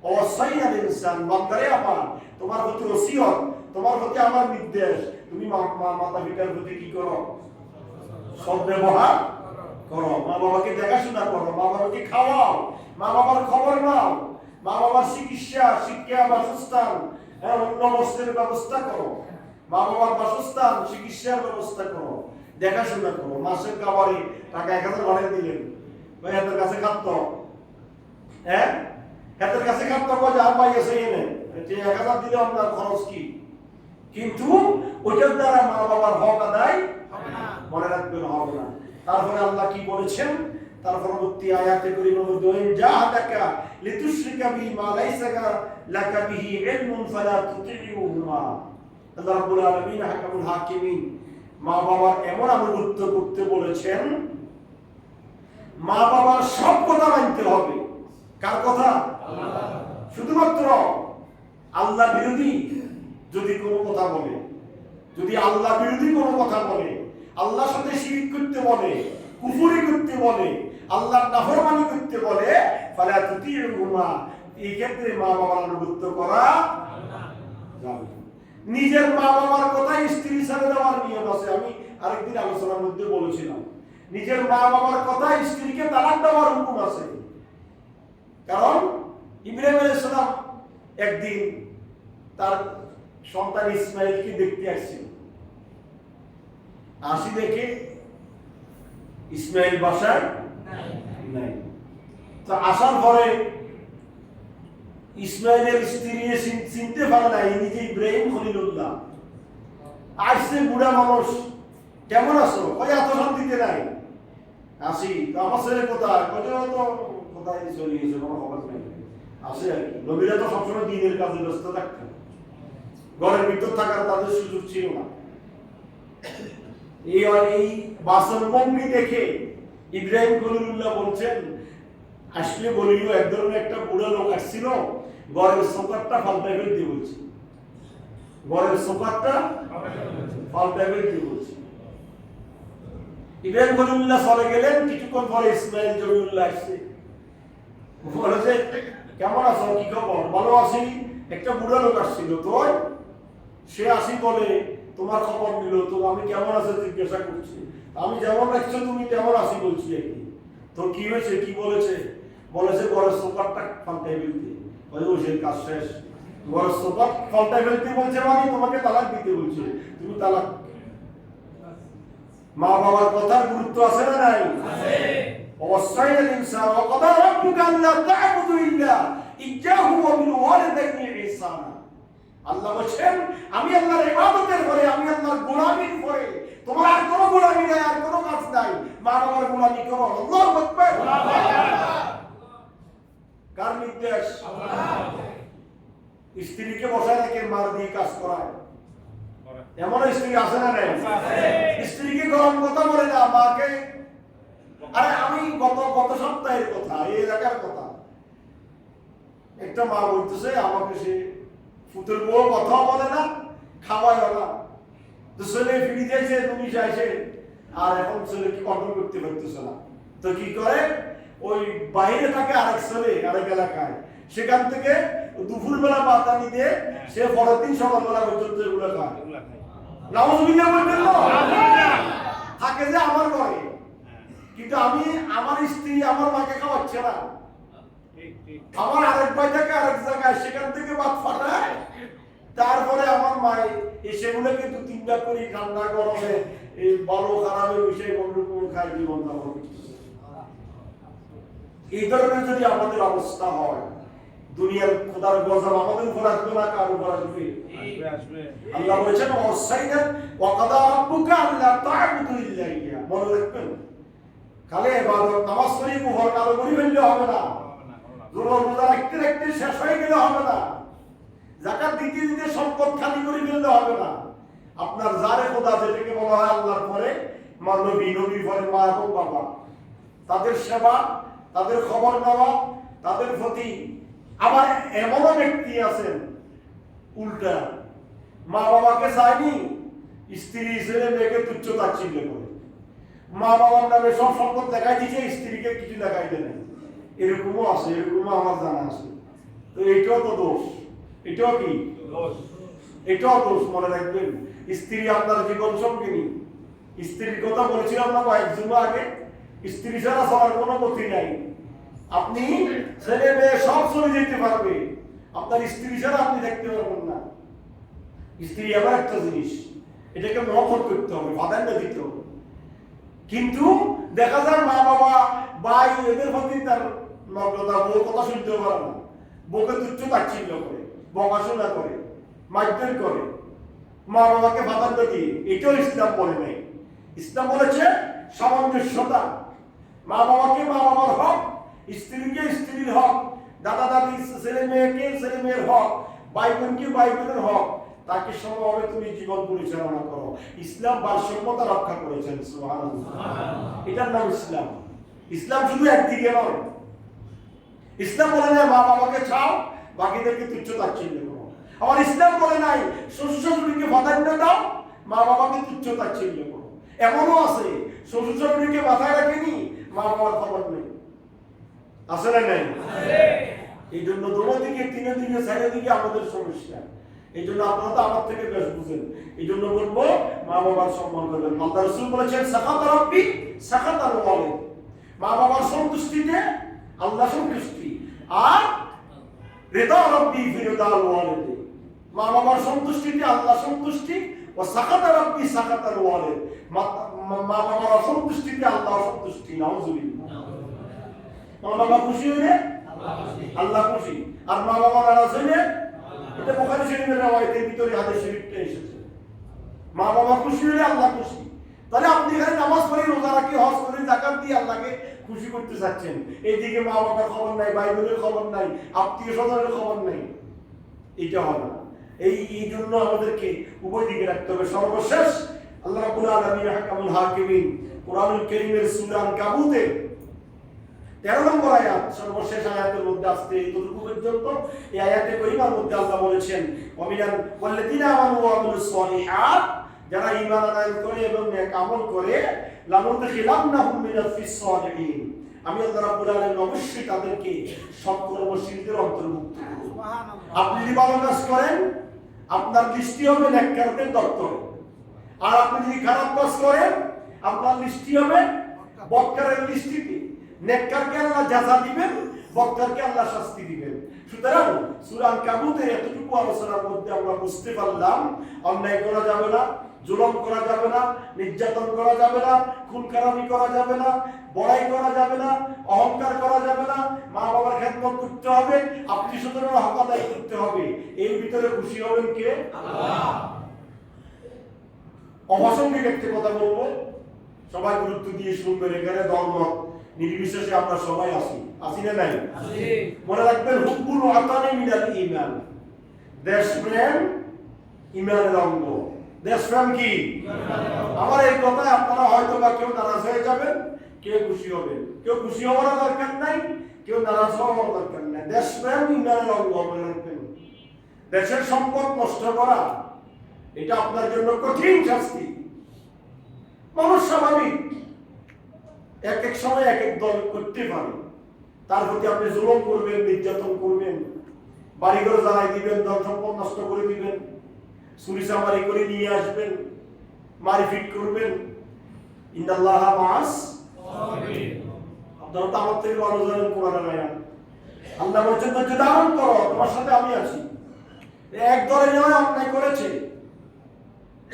ওয়াসাইনাল ইনসান, বান্দারে আমার তোমার প্রতি ওসিয়ত, তোমার প্রতি আমার নির্দেশ, তুমি মাতা পিতার প্রতি কি করো? সৎ ব্যবহার করো, মা বাবাকে দেখাশোনা করো, মা বাবাকে খাওয়াও, মা বাবার খবর নাও, মা বাবার চিকিৎসা, শিক্ষা, বাসস্থান, অন্য বস্ত্রের ব্যবস্থা করো, মা বাবার বাসস্থান, চিকিৎসার ব্যবস্থা করো, দেখাশোনা করো। মাসের খাবারে টাকা 1000 বাড়িয়ে দিলেন, ভাই হাতের কাছে খাদ্য, হ্যাঁ, হাতের কাছে খাদ্য যা পাইয়েছে এনে 1000 দিলে আপনার খরচ কি? কিন্তু ওইটার দ্বারা মা বাবার হক আদায় হবে না, মনে রাখবেন, হবে না। তারপরে আল্লাহ কি বলেছেন? তার পরবর্তী আয়াতে কারীমের মধ্যে জাহাদাকা লিতুশরিকা বি মা লাইসা লাকা বিহি ইলমুন ফালা তুতিউহুমা। আল্লাহ রাব্বুল আলামিন হাকামুল হাকিমিন মা বাবার এমন আনুগত্য করতে বলেছেন, মা বাবার সব কথা মানতে হবে। কার কথা? আল্লাহ। শুধুমাত্র আল্লাহ বিরোধী যদি কোনো কথা বলে, যদি আল্লাহ বিরোধী কোনো কথা বলে, আল্লাহর সাথে শিরক করতে বলে, কুফরি করতে বলে, আল্লাহর নাফরমানি করতে বলে, ফালা তুতিউহুমা, এই ক্ষেত্রে মা বাবার আনুগত্য করা যাবে। নিজের মা বাবার কথাই স্ত্রী ছেড়ে দেওয়ার নিয়ম আছে। আমি আরেকদিন আলোচনার মধ্যে বলেছিলাম, নিজের মা বাবার কথাই স্ত্রীকে তালাক দেওয়ার হুকুম আছে। কারণ ইব্রাহিম আলাইহিস সালাম একদিন তার সন্তান ইসমাইলকে দেখতে আসছিল, আসি দেখে ইসমাইল বাসায় নাই। তো আসার পরে ইসমাইলের স্ত্রী চিনতে পারে না ইনি যে ইব্রাহিম খলিলুল্লাহ। আসছে বুড়া মানুষ, কেমন আছো? কই এত শান্তিতে নাই। আসি, তো আমার ছেলে কোথায়? কোথায় চলে গেছে, কোনো খবর নাই। আসে আর কি, নবীরা তো সবসময় দিনের কাজে ব্যস্ত থাকতেন, ঘরের ভিতর থাকার তাদের সুযোগ ছিল না। এই বাসন ভঙ্গি দেখে ইব্রাহিম খলিলুল্লাহ বলছেন, আসলে বলিল এক ধরনের একটা বুড়া লোক আসছিল, ঘরের সোফারটা পাল্টাই ফেলতে বলছে, ঘরের সোফারটা পাল্টাই ফেলতে বলছে। ইব্রাহিম খলিলুল্লাহ চলে গেলেন, কিছুক্ষণ পরে ইসমাইল জমিউল্লাহ আসছে, বলেছে কেমন আছো, কি খবর? ভালো আছি। একটা বুড়া লোক আসছিল, তো সে আসি বলে তোমার খবর নিল, তো আমি কেমন আছো জিজ্ঞাসা করছি, আমি যেমন রাখছো তুমি তেমন আসি বলছি একদিন। তো কি হয়েছে, কি বলেছে? বলেছে ঘরের সোফারটা পাল্টাই ফেলতে। ওই কাজ শেষ, ঘরের সোফার পাল্টাই ফেলতে বলছে মানে তোমাকে তালাক দিতে বলছে, তুমি তালাক। মা বাবার কথার গুরুত্ব আছে না নাই? আছে। ওয়াসাইনাল ইনসান ওয়া ক্বাদা রাব্বুকা আল্লা তা'বুদু ইল্লা ইয়্যাহু ওয়া বিল ওয়ালিদাইনি ইহসানা। আল্লাহ বলেন আমি আল্লাহর ইবাদতের পরে, আমি আল্লাহর গোলামির পরে তোমার আর কোনো গোলামি নাই, আর কোনো কাজ নাই, মা বাবার গোলামি করো। আল্লাহু আকবার। কার নির্দেশ? আল্লাহ। স্ত্রীকে বসায় রেখে মার দিয়ে কাজ করায়, এমন স্ত্রী আছে না নাই? স্ত্রীকে গরম কথা বলে না, মাকে। আরে আমি গত সপ্তাহের কথা, এই এলাকার কথা, একটা মা বলতেছে আমাকে, সে ফুতের বউ কথা বলে না, খাওয়ায় না, তো ছেলে ফিরে যাইছে, তুমি চাইছে, আর এখন ছেলে কি কন্ট্রোল করতে পারতেছে না, তো কি করে, ওই বাইরে থাকে আরেক ছেলে আরেক এলাকায়, সেখান থেকে দুপুরবেলা পাতানি দিয়ে সে পরের দিন সকালবেলা পর্যন্ত এগুলো খায়। নাউজুবিল্লাহ বলবেন না, থাকে যে আমার ঘরে, কিন্তু আমি আমার স্ত্রী আমার মাকে খাওয়াচ্ছে না, আমার আরেক ভাই থাকে আরেক জায়গায়, সেখান থেকে ভাত ফাটায়, তারপরে আমার মাই সেগুলোকে 2-3 বার করে ঠান্ডা গরমে এই ভালো খারাপের বিষয় বন্ধু খাই জীবন যাপন করতেছে। এই ধরনের যদি আমাদের অবস্থা হয়, দুনিয়ার খোদার গজব আমাদের উপর আসবে না, কার উপর আসবে? আল্লাহ বলেছেন ওয়াসাইনা ওয়া কাদা রাব্বুকা আল্লা তা'বুদু ইল্লা ইয়্যাহু। মনে রাখবেন, খালি ইবাদত নামাজ পড়ি মুহর কালো করি ফেললে হবে না, রোজা রাখতে রাখতে শেষ হয়ে গেলে হবে না, যাকাত দিতে দিতে সম্পদ খালি করে ফেললে হবে না। আপনার যারে খোদা, যেটাকে বলা হয় আল্লাহর পরে নবী, নবীর পরে মা এবং বাবা, তাদের সেবা, তাদের খবর নেওয়া, তাদের প্রতি। আবার এমনও ব্যক্তি আছেন উল্টা, মা বাবাকে চায়নি, স্ত্রী ছেলে মেয়েকে তুচ্ছ তাচ্ছিল্য করে, মা বাবার নামে সব সম্পদ দেখাই দিচ্ছে, স্ত্রীকে কিছু দেখাই দেয় না। এরকমও আছে, এরকমও আমার জানা আছে। তো এটাও তো দোষ, এটাও কি দোষ? এটাও দোষ। মনে রাখবেন, স্ত্রী আপনার জীবন সঙ্গিনী। স্ত্রীর কথা বলেছিলাম না কয়েক জুমা আগে, স্ত্রী ছাড়া সবার কোনো গতি নাই। আপনি ছেলে মেয়ে সব চলে যেতে পারবে, আপনার স্ত্রী ছাড়া আপনি দেখতে পারবেন না। স্ত্রী আবার একটা জিনিস, এটাকে মহব্বত করতে হবে, প্রাধান্য দিতে হবে। কিন্তু দেখা যায় মা বাবা ভাই এদের প্রতি তার নগ্নতা, বউ কথা শুনতে পারে না, বউকে তুচ্ছ তাচ্ছিল্য করে, বকাশোনা করে, মারধর করে, মা বাবাকে প্রাধান্য দিয়ে। এটাও ইসলাম বলে নাই। ইসলাম বলেছে সামঞ্জস্যতা, মা বাবাকে মা বাবার হক, স্ত্রীকে স্ত্রীর হক, দাদা দাদি ছেলে মেয়েকে ছেলে মেয়ের হক, ভাই বোনকে ভাই বোনের হক, তাকে সমভাবে তুমি জীবন পরিচালনা করো। ইসলাম ভারসাম্যতা রক্ষা করেছেন। সুবহানাল্লাহ, এটার নাম ইসলাম। ইসলাম শুধু একদিকে নয়। ইসলাম বলে নাই মা বাবাকে ছাও, বাকিদেরকে তুচ্ছ তাচ্ছিল্য করো। আমার ইসলাম বলে নাই শ্বশুর শাশুড়িকে প্রাধান্য দাও, মা বাবাকে তুচ্ছ তাচ্ছিল্য করো। এমনও আছে শ্বশুর শাশুড়িকে মাথায় রাখেনি, মা বাবার খবর নেই। আছে না নাই? এই জন্য দোনো দিকে, তিনের দিকে, চারের দিকে আমাদের সমস্যা। এই জন্য আপনারা তো আমার থেকে বেশ বুঝেন। এই জন্য বলবো মা বাবার সম্মান করবেন। আল্লাহ রাসূল বলেছেন সাকাত রাব্বি সাকাত আল ওয়ালিদ, মা বাবার সন্তুষ্টিতে আল্লাহ সন্তুষ্টি, আর রিদা রাব্বি ফি রিদা আল ওয়ালিদ, মা বাবার সন্তুষ্টিতে আল্লাহ সন্তুষ্টি, ও সাকাত রাব্বি সাকাত আল ওয়ালিদ, মা বাবার অসন্তুষ্টিতে আল্লাহ সন্তুষ্টি। নাউযুবিল্লাহ। মা বাবা খুশি হইলে আল্লাহ খুশি, আর মা বাবা নারাজ হইলে, এটা বুখারী শরীফের রওয়ায়াতের ভিতরে হাদিস শরীফটা এসেছে, মা বাবা খুশি হলে আল্লাহ খুশি। তাহলে আপনি এখানে নামাজ পড়ে, রোজা রাখি, হজ করে, যাকাত দিয়ে আল্লাহকে খুশি করতে চাচ্ছেন, এইদিকে মা বাবার খবর নাই, ভাই বোনের খবর নাই, আত্মীয় স্বজনের খবর নাই, এটা হবে না। এই জন্য আমাদেরকে উভয় দিকে রাখতে হবে। সর্বশেষ আল্লাহ রাব্বুল আলামিন হাকামুল হাকিমিন কোরআনুল কারীমের সূরা আনকাবুতে 13 নম্বর আয়াত, সর্বশেষ আয়াতের মধ্যে আসতে এতটুকু পর্যন্ত, এই আয়াতে করিমার মধ্যে আল্লাহ বলেছেন ওয়ামিনাল ওয়াল্লাযিনা আমানু ওয়া আমিলুস সালিহাত, যারা ঈমান আনয়ন করে এবং নেক আমল করে, লানুদখিলান্নাহুম মিনাল ফিস সালিহিন, আমি আল্লাহ রাব্বুল আলামিন অবশ্যই তাদেরকে সৎকর্মশীলদের অন্তর্ভুক্ত করব। আপনি যদি ভালো কাজ করেন, আপনার দৃষ্টি হবে নেককারদের দপ্তরে, আর আপনি যদি খারাপ কাজ করেন, আপনার দৃষ্টি হবে বক্কারের দৃষ্টিতে। নেককারকে আল্লাহ জাযা দিবেন, বক্কারকে আল্লাহ শাস্তি দিবেন। সুতরাং সূরা আনকাবুতের এতটুকু আলোচনার মধ্যে আমরা বুঝতে পারলাম অন্যায় করা যাবে না, জুলুম করা যাবে না, নির্যাতন করা যাবে না, খুন-খারাপি করা যাবে না, বড়াই করা যাবে না, অহংকার করা যাবে না, মা বাবার খেদমত করতে হবে, আত্মীয় স্বজনের হক আদায় করতে হবে। এর ভিতরে খুশি হবেন কে? আল্লাহ। অপ্রাসঙ্গিক একটা কথা বলবো, সবাই গুরুত্ব দিয়ে শুনবেন। এখানে দলমত নির্বিশেষে আমরা সবাই আছি না নাই? মনে রাখবেন, হুব্বুল ওয়াতানি মিনাল ঈমান, দেশপ্রেম ঈমানের অঙ্গ। দেশপ্রেম কি? আমার এই কথায় আপনারা হয়তো বা কেউ নারাজ হয়ে যাবেন, কেউ খুশি হবেন। কেউ খুশি হওয়ার দরকার নাই, কেউ নারাজ হওয়ার দরকার নাই। দেশপ্রেম ঈমানের অঙ্গ। মনে রাখবেন, দেশের সম্পদ নষ্ট করা এটা আপনার জন্য কঠিন শাস্তি। মানুষ স্বাভাবিক, এক এক সময় এক এক দল করতে পারে, তার প্রতি আপনি জুলুম করবেন, নির্যাতন করবেন, বাড়িঘর জ্বালাই দিবেন, ধন সম্পদ নষ্ট করে দিবেন, চুরি চামারি করে নিয়ে আসবেন, মারপিট করবেন। ইন্নাল্লাহা মাআস সাবিরিন। আপনারা তো আমার থেকে ভালো জানেন কোরআনের আয়াত। আল্লাহ বলেছেন ধৈর্য ধারণ করো, তোমার সাথে আমি আছি। এক দলে নয়, অন্যায় করেছে,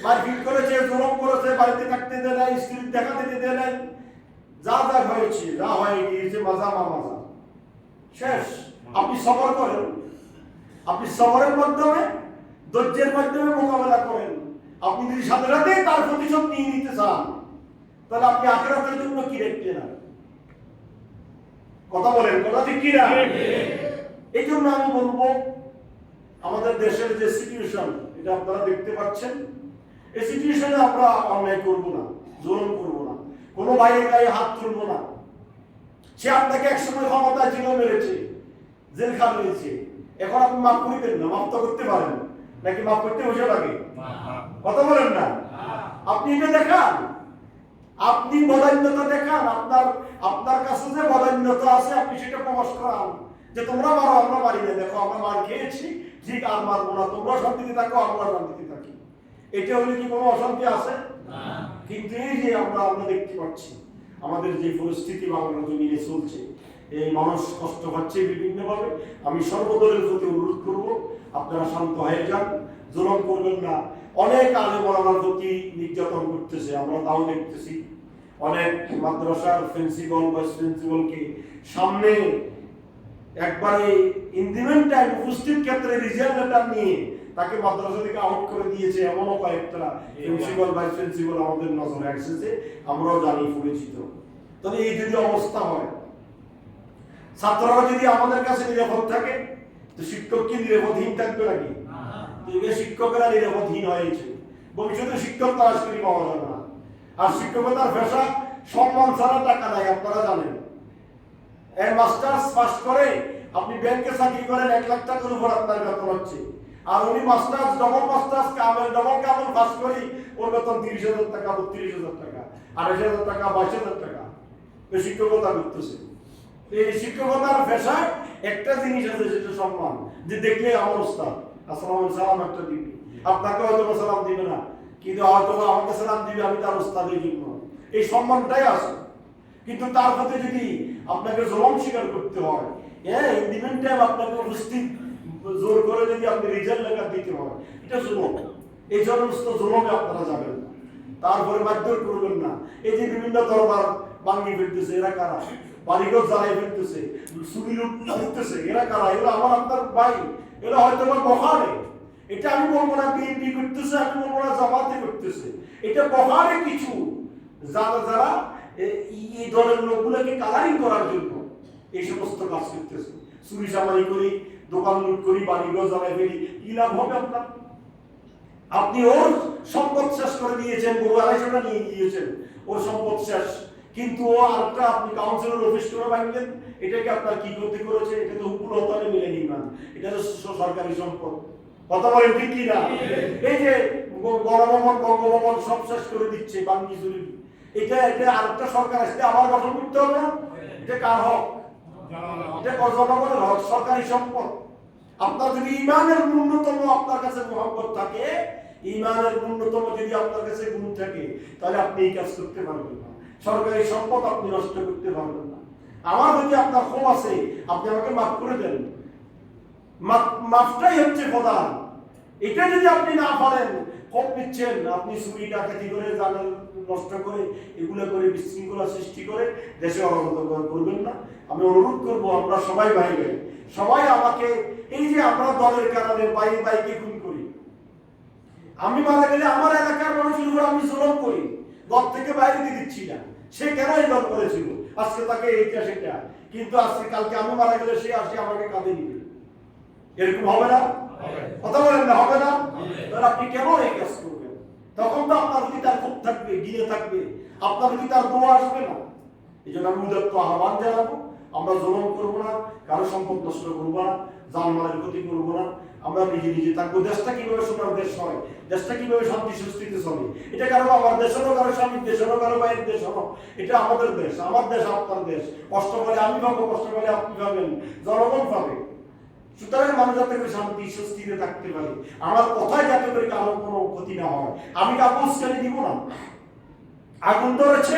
মারপিট করেছে, জুলুম করেছে, বাড়িতে থাকতে দেয় নাই, স্ত্রীর দেখা দিতে দেয় নাই, যা যা হয়েছে, যা হয়ে গিয়েছে, মাজা শেষ। আপনি সবর করেন, আপনি সবরের মাধ্যমে, ধৈর্যের মাধ্যমে মোকাবেলা করেন। আপনি যদি সাথে সাথে তার প্রতিশোধ নিয়ে নিতে চান, তাহলে আপনি আখিরাতের জন্য কি রেখেছেন? কথা বলেন, কথা ঠিক কিনা? এই জন্য আমি বলবো, আমাদের দেশের যে সিচুয়েশন, এটা আপনারা দেখতে পাচ্ছেন, এই সিচুয়েশনে আমরা অন্যায় করবো না, জুলুম করবো না, কোনো ভাইয়ের গায়ে হাত তুলবো না। সে আপনাকে একসময় ক্ষমতায় ছিল, মেরেছে, জেলখান হয়েছে, এখন আপনি মাফ করিবেন না? মাফ তো করতে পারেন, নাকি মাফ করতে বসে লাগে? কথা বলেন না? আপনি এটা দেখান, আপনি বদান্যতা দেখান, আপনার কাছে যে বদান্যতা আছে আপনি সেটা প্রকাশ করান, যে তোমরা মারো, আমরা মারি না, দেখো আমরা মার খেয়েছি, ঠিক আর মারবো না, তোমরা শান্তিতে থাকো, আমরা শান্তিতে থাকি। এটা হলে কি কোনো অশান্তি আছে? কিন্তু এই যে আমরা দেখতে পাচ্ছি আমাদের যে পরিস্থিতি বাংলা জমিনে চলছে, এই মানুষ কষ্ট পাচ্ছে বিভিন্নভাবে। আমি সর্বদলের প্রতি অনুরোধ করব, আপনারা শান্ত হয়ে যান, জুলুম করবেন না। অনেক আলেম ওলামার প্রতি নির্যাতন করতেছে, আমরা তাও দেখতেছি। অনেক মাদ্রাসার প্রিন্সিপাল, ভাইস প্রিন্সিপালকে সামনে একবারে ইনডিমেন্ট টাইম উপস্থিত ক্ষেত্রে রিজাল্ট লেটার নিয়ে তাকে মাদ্রাসা থেকে আউট করে দিয়েছে, এমনও কয়েকটা প্রিন্সিপাল, ভাইস প্রিন্সিপাল আমাদের নজরে এসেছে, আমরাও জানি, পরিচিত। তাহলে এই যদি অবস্থা হয়, ছাত্ররা যদি আমাদের কাছে নিরাপদ থাকে, তো শিক্ষক কি নিরাপদহীন থাকবে নাকি? শিক্ষকেরা নিরাপদহীন হয়েছে, ভবিষ্যতে শিক্ষক তালাশ করে পাওয়া যাবে না। আর শিক্ষকতার পেশা সম্মান ছাড়া টাকা নাই, আপনারা জানেন। মাস্টার্স পাস করে আপনি ব্যাংকে চাকরি করেন, 1 লাখ টাকার উপর আপনার বেতন হচ্ছে, আর উনি মাস্টার্স, ডবল মাস্টার্স, ডবল কামেল পাস করে ওর বেতন 30,000 টাকা, 32,000 টাকা, 28,000 টাকা, 22,000 টাকা। ওই শিক্ষকতা করতেছে। এই শিক্ষকতার পেশায় একটা জিনিস আছে, সেটা সম্মান, যে দেখলে আমার ওস্তাদ, আসসালামু সালাম একটা দিবে, আপনাকে হয়তো সালাম দিবে না, কিন্তু হয়তো আমাকে সালাম দিবে, আমি তার ওস্তাদের জন্য। এই সম্মানটাই আছে। কিন্তু তার প্রতি যদি আপনাকে জুলুম স্বীকার করতে হয়, ইন্ডিপেন্ডেন্ট টাইম আপনাকে উপস্থিত জোর করে যদি আপনি রিজাল্ট লেখা দিতে হয়, এটা জুলুম। এই সমস্ত জুলুমে আপনারা যাবেন না, তারপরে মারধর করবেন না। এই যে বিভিন্ন দরবার ভাঙি ফেলতেছে, এরা কারা? বাড়িঘর জ্বালাই ফেলতেছে, চুরি লুট করতেছে, এরা কারা? এরা আমার আপনার ভাই, এরা হয়তো বা বহারে। এটা আমি বলবো না বিএনপি করতেছে, আমি বলবো না জামাতে করতেছে, এটা বহারে কিছু যারা এই দলের লোকগুলোকে কালারিং করার জন্য এই সমস্ত কাজ করতেছে। চুরি চামারি করি, দোকান লুট করি, বাড়িঘর জ্বালাই ফেলি, কি লাভ হবে আপনার? আপনি ওর সম্পদ শেষ করে দিয়েছেন, গরু 250টা নিয়ে গিয়েছেন, ওর সম্পদ শেষ। কিন্তু ও আরেকটা আপনি কাউন্সিলর অফিস করে ভাঙলেন, এটাকে আপনার কি করতে করেছে? এটা তো হুকুল হতালে মিলে নিবেন, এটা তো সরকারি সম্পদ। কথা বলেন ঠিক কি না? এই যে গণভবন, বঙ্গভবন সব শেষ করে দিচ্ছে বাঙ্গি চুরি, এটা আরেকটা সরকার আসলে আবার গঠন করতে হবে না? এটা কার হক? এটা জনগণের হক, সরকারি সম্পদ। আপনার যদি ইমানের ন্যূনতম আপনার কাছে মহব্বত থাকে, ইমানের ন্যূনতম যদি আপনার কাছে গুণ থাকে, তাহলে আপনি এই কাজ করতে পারবেন না। সরকারি সম্পদ আপনি নষ্ট করতে পারবেন না। আমার যদি আপনার ক্ষোভ আছে, আপনি আমাকে মাফ করে দেন, মাফটাই হচ্ছে প্রধান। এটা যদি আপনি না পারেন, ক্ষোভ নিচ্ছেন, আপনি চুরি ডাকাতি করে, জানাল নষ্ট করে, এগুলো করে বিশৃঙ্খলা সৃষ্টি করে দেশে অরাজকতা করবেন না। আমি অনুরোধ করবো, আমরা সবাই ভাই ভাই, সবাই আমাকে, এই যে আমরা দলের কারণে বাইকে খুন করি, আমি মারা গেলে আমার এলাকার মানুষের উপর আমি জুলুম করি, ঘর থেকে বাইরে দিয়ে দিচ্ছি না, সে কেন এই দল করেছিল, আজকে তাকে এইটা সেটা, কিন্তু আজকে কালকে আমি মারা গেলে সে আসে আমাকে কাঁধে নিবে, এরকম হবে না? কথা বলেন না, হবে না? তাহলে আপনি কেন এই কাজ করবেন? তখন তো আপনার প্রতি তার ক্ষোভ থাকবে, গিয়ে থাকবে, আপনার প্রতি তার দোয়া আসবে না। এই জন্য আমি উদাত্ত আহ্বান জানাবো, আমরা জুলুম করবো না, কারো সম্পদ নষ্ট করবো না, জানমালের ক্ষতি করবো না, আমরা নিজে থাকবো। দেশটা কিভাবে সোনার দেশ হয়, দেশটা কিভাবে শান্তি সুস্থিতি চলে, এটা কারো আমার দেশ হলো, কারো স্বামীর দেশ হলো, কারো ভাইয়ের দেশ হলো, এটা আমাদের দেশ, আমার দেশ আপনার দেশ। কষ্ট পেলে আমি পাবো, কষ্ট পেলে আপনি পাবেন, জনগণ পাবে। সুতরাং মানুষ যাতে করে শান্তি সুস্থিতে থাকতে পারে, আমার কথায় যাতে করে কারো কোনো ক্ষতি না হয়। আমি কাপড় উস্কানি দিব না, আগুন ধরেছে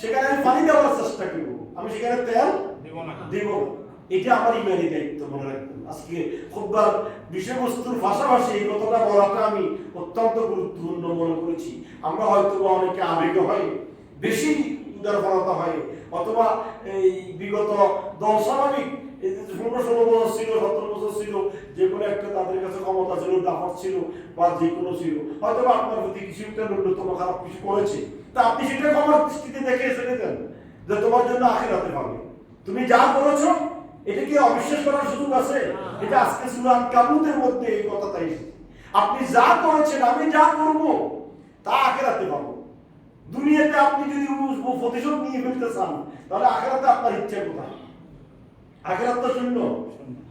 সেখানে আমি পানি দেওয়ার চেষ্টা করবো, আমি সেখানে তেল দেব না। এটা আমার ইমানি দায়িত্ব, মনে রাখবেন। আজকে খুববার বিষয়বস্তুর পাশাপাশি এই কথাটা বলাটা আমি অত্যন্ত গুরুত্বপূর্ণ মনে করেছি। আমরা হয়তো অনেকে আবেগ হয়, বেশি উদারপরতা হয়, অথবা এই বিগত দল স্বাভাবিক 15-16 বছর ছিল, 17 বছর ছিল, যে কোনো একটা তাদের কাছে ক্ষমতা ছিল, দাপট ছিল, বা যে কোনো ছিল, হয়তো আপনার প্রতি কিছু একটা ন্যূনতম খারাপ কিছু করেছে, তা আপনি সেটা ক্ষমার দৃষ্টিতে দেখে ছেড়ে দেন, যে তোমার জন্য আখিরাতে পাবে। তুমি যা করেছো এটা কি অবিশ্বাস করার সুযোগ আছে? এটা আজকে সূরা আনকাবুতের মধ্যে এই কথাটাই এসেছে। আপনি যা করেছেন, আমি যা করব তা আখিরাতে পাবো। দুনিয়াতে আপনি যদি প্রতিশোধ নিয়ে ফেলতে চান, তাহলে আখিরাতে আপনার ইচ্ছা কোথায়? আখিরাত তো শূন্য।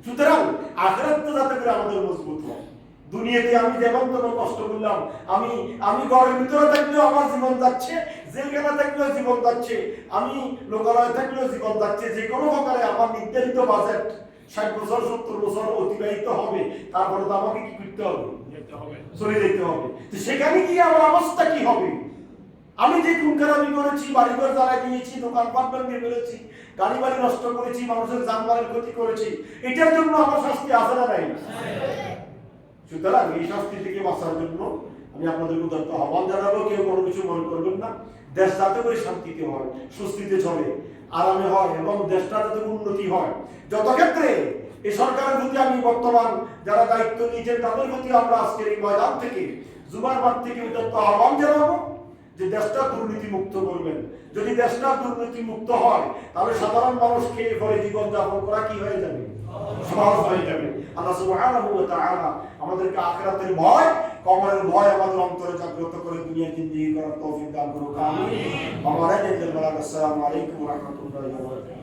সুতরাং আখিরাত তো যাতে করে আমাদের মজবুত হয়। দুনিয়াতে আমি যেমন তেমন কষ্ট করলাম, আমি ঘরের ভিতরে থাকলেও আমার জীবন যাচ্ছে, জেলখানা থাকলেও জীবন যাচ্ছে, আমি লোকালয়ে থাকলেও জীবন যাচ্ছে, যে কোনো প্রকারে আমার নির্ধারিত বাজেট 60 বছর 70 বছর অতিবাহিত হবে, তারপরে তো আমাকে কি করতে হবে? চলে যেতে হবে। তো সেখানে গিয়ে আমার অবস্থা কি হবে? আমি যে খুনখারাপি করেছি, বাড়িঘর জ্বালা দিয়েছি, দোকানপাট ভেঙে ফেলেছি, গাড়ি বাড়ি নষ্ট করেছি, মানুষের জানমালের ক্ষতি করেছি, এটার জন্য আমার শাস্তি আছে না নাই? সুতরাং এই শাস্তি থেকে বাঁচার জন্য আমি আপনাদের উদাত্ত আহ্বান জানাবো, কেউ কোনো কিছু মনে করবেন না। দেশ যাতে করে শান্তিতে হয়, স্বস্তিতে চলে, আরামে হয়, এবং দেশটা যাতে উন্নতি হয়। যত ক্ষেত্রে এই সরকারের প্রতি আমি বর্তমান যারা দায়িত্ব নিয়েছেন তাদের প্রতি আমরা আজকের এই ময়দান থেকে, জুমার মাঠ থেকে উদাত্ত আহ্বান জানাবো যে দেশটা দুর্নীতি মুক্ত করবেন। যদি দেশটা দুর্নীতি মুক্ত হয়, তাহলে সাধারণ মানুষ খেয়ে পরে জীবনযাপন করা কি হয়ে যাবে? সহজ হয়ে যাবে। আল্লাহ সুবহানাহু ওয়া তাআলা আমাদেরকে আখিরাতের ভয়, কবরের ভয় আমাদের অন্তরে জাগ্রত করে দুনিয়ার জিন্দেগি করার তৌফিক দান করুন। আমিন। আসসালামু আলাইকুম ওয়া রাহমাতুল্লাহি ওয়া বারাকাতুহু।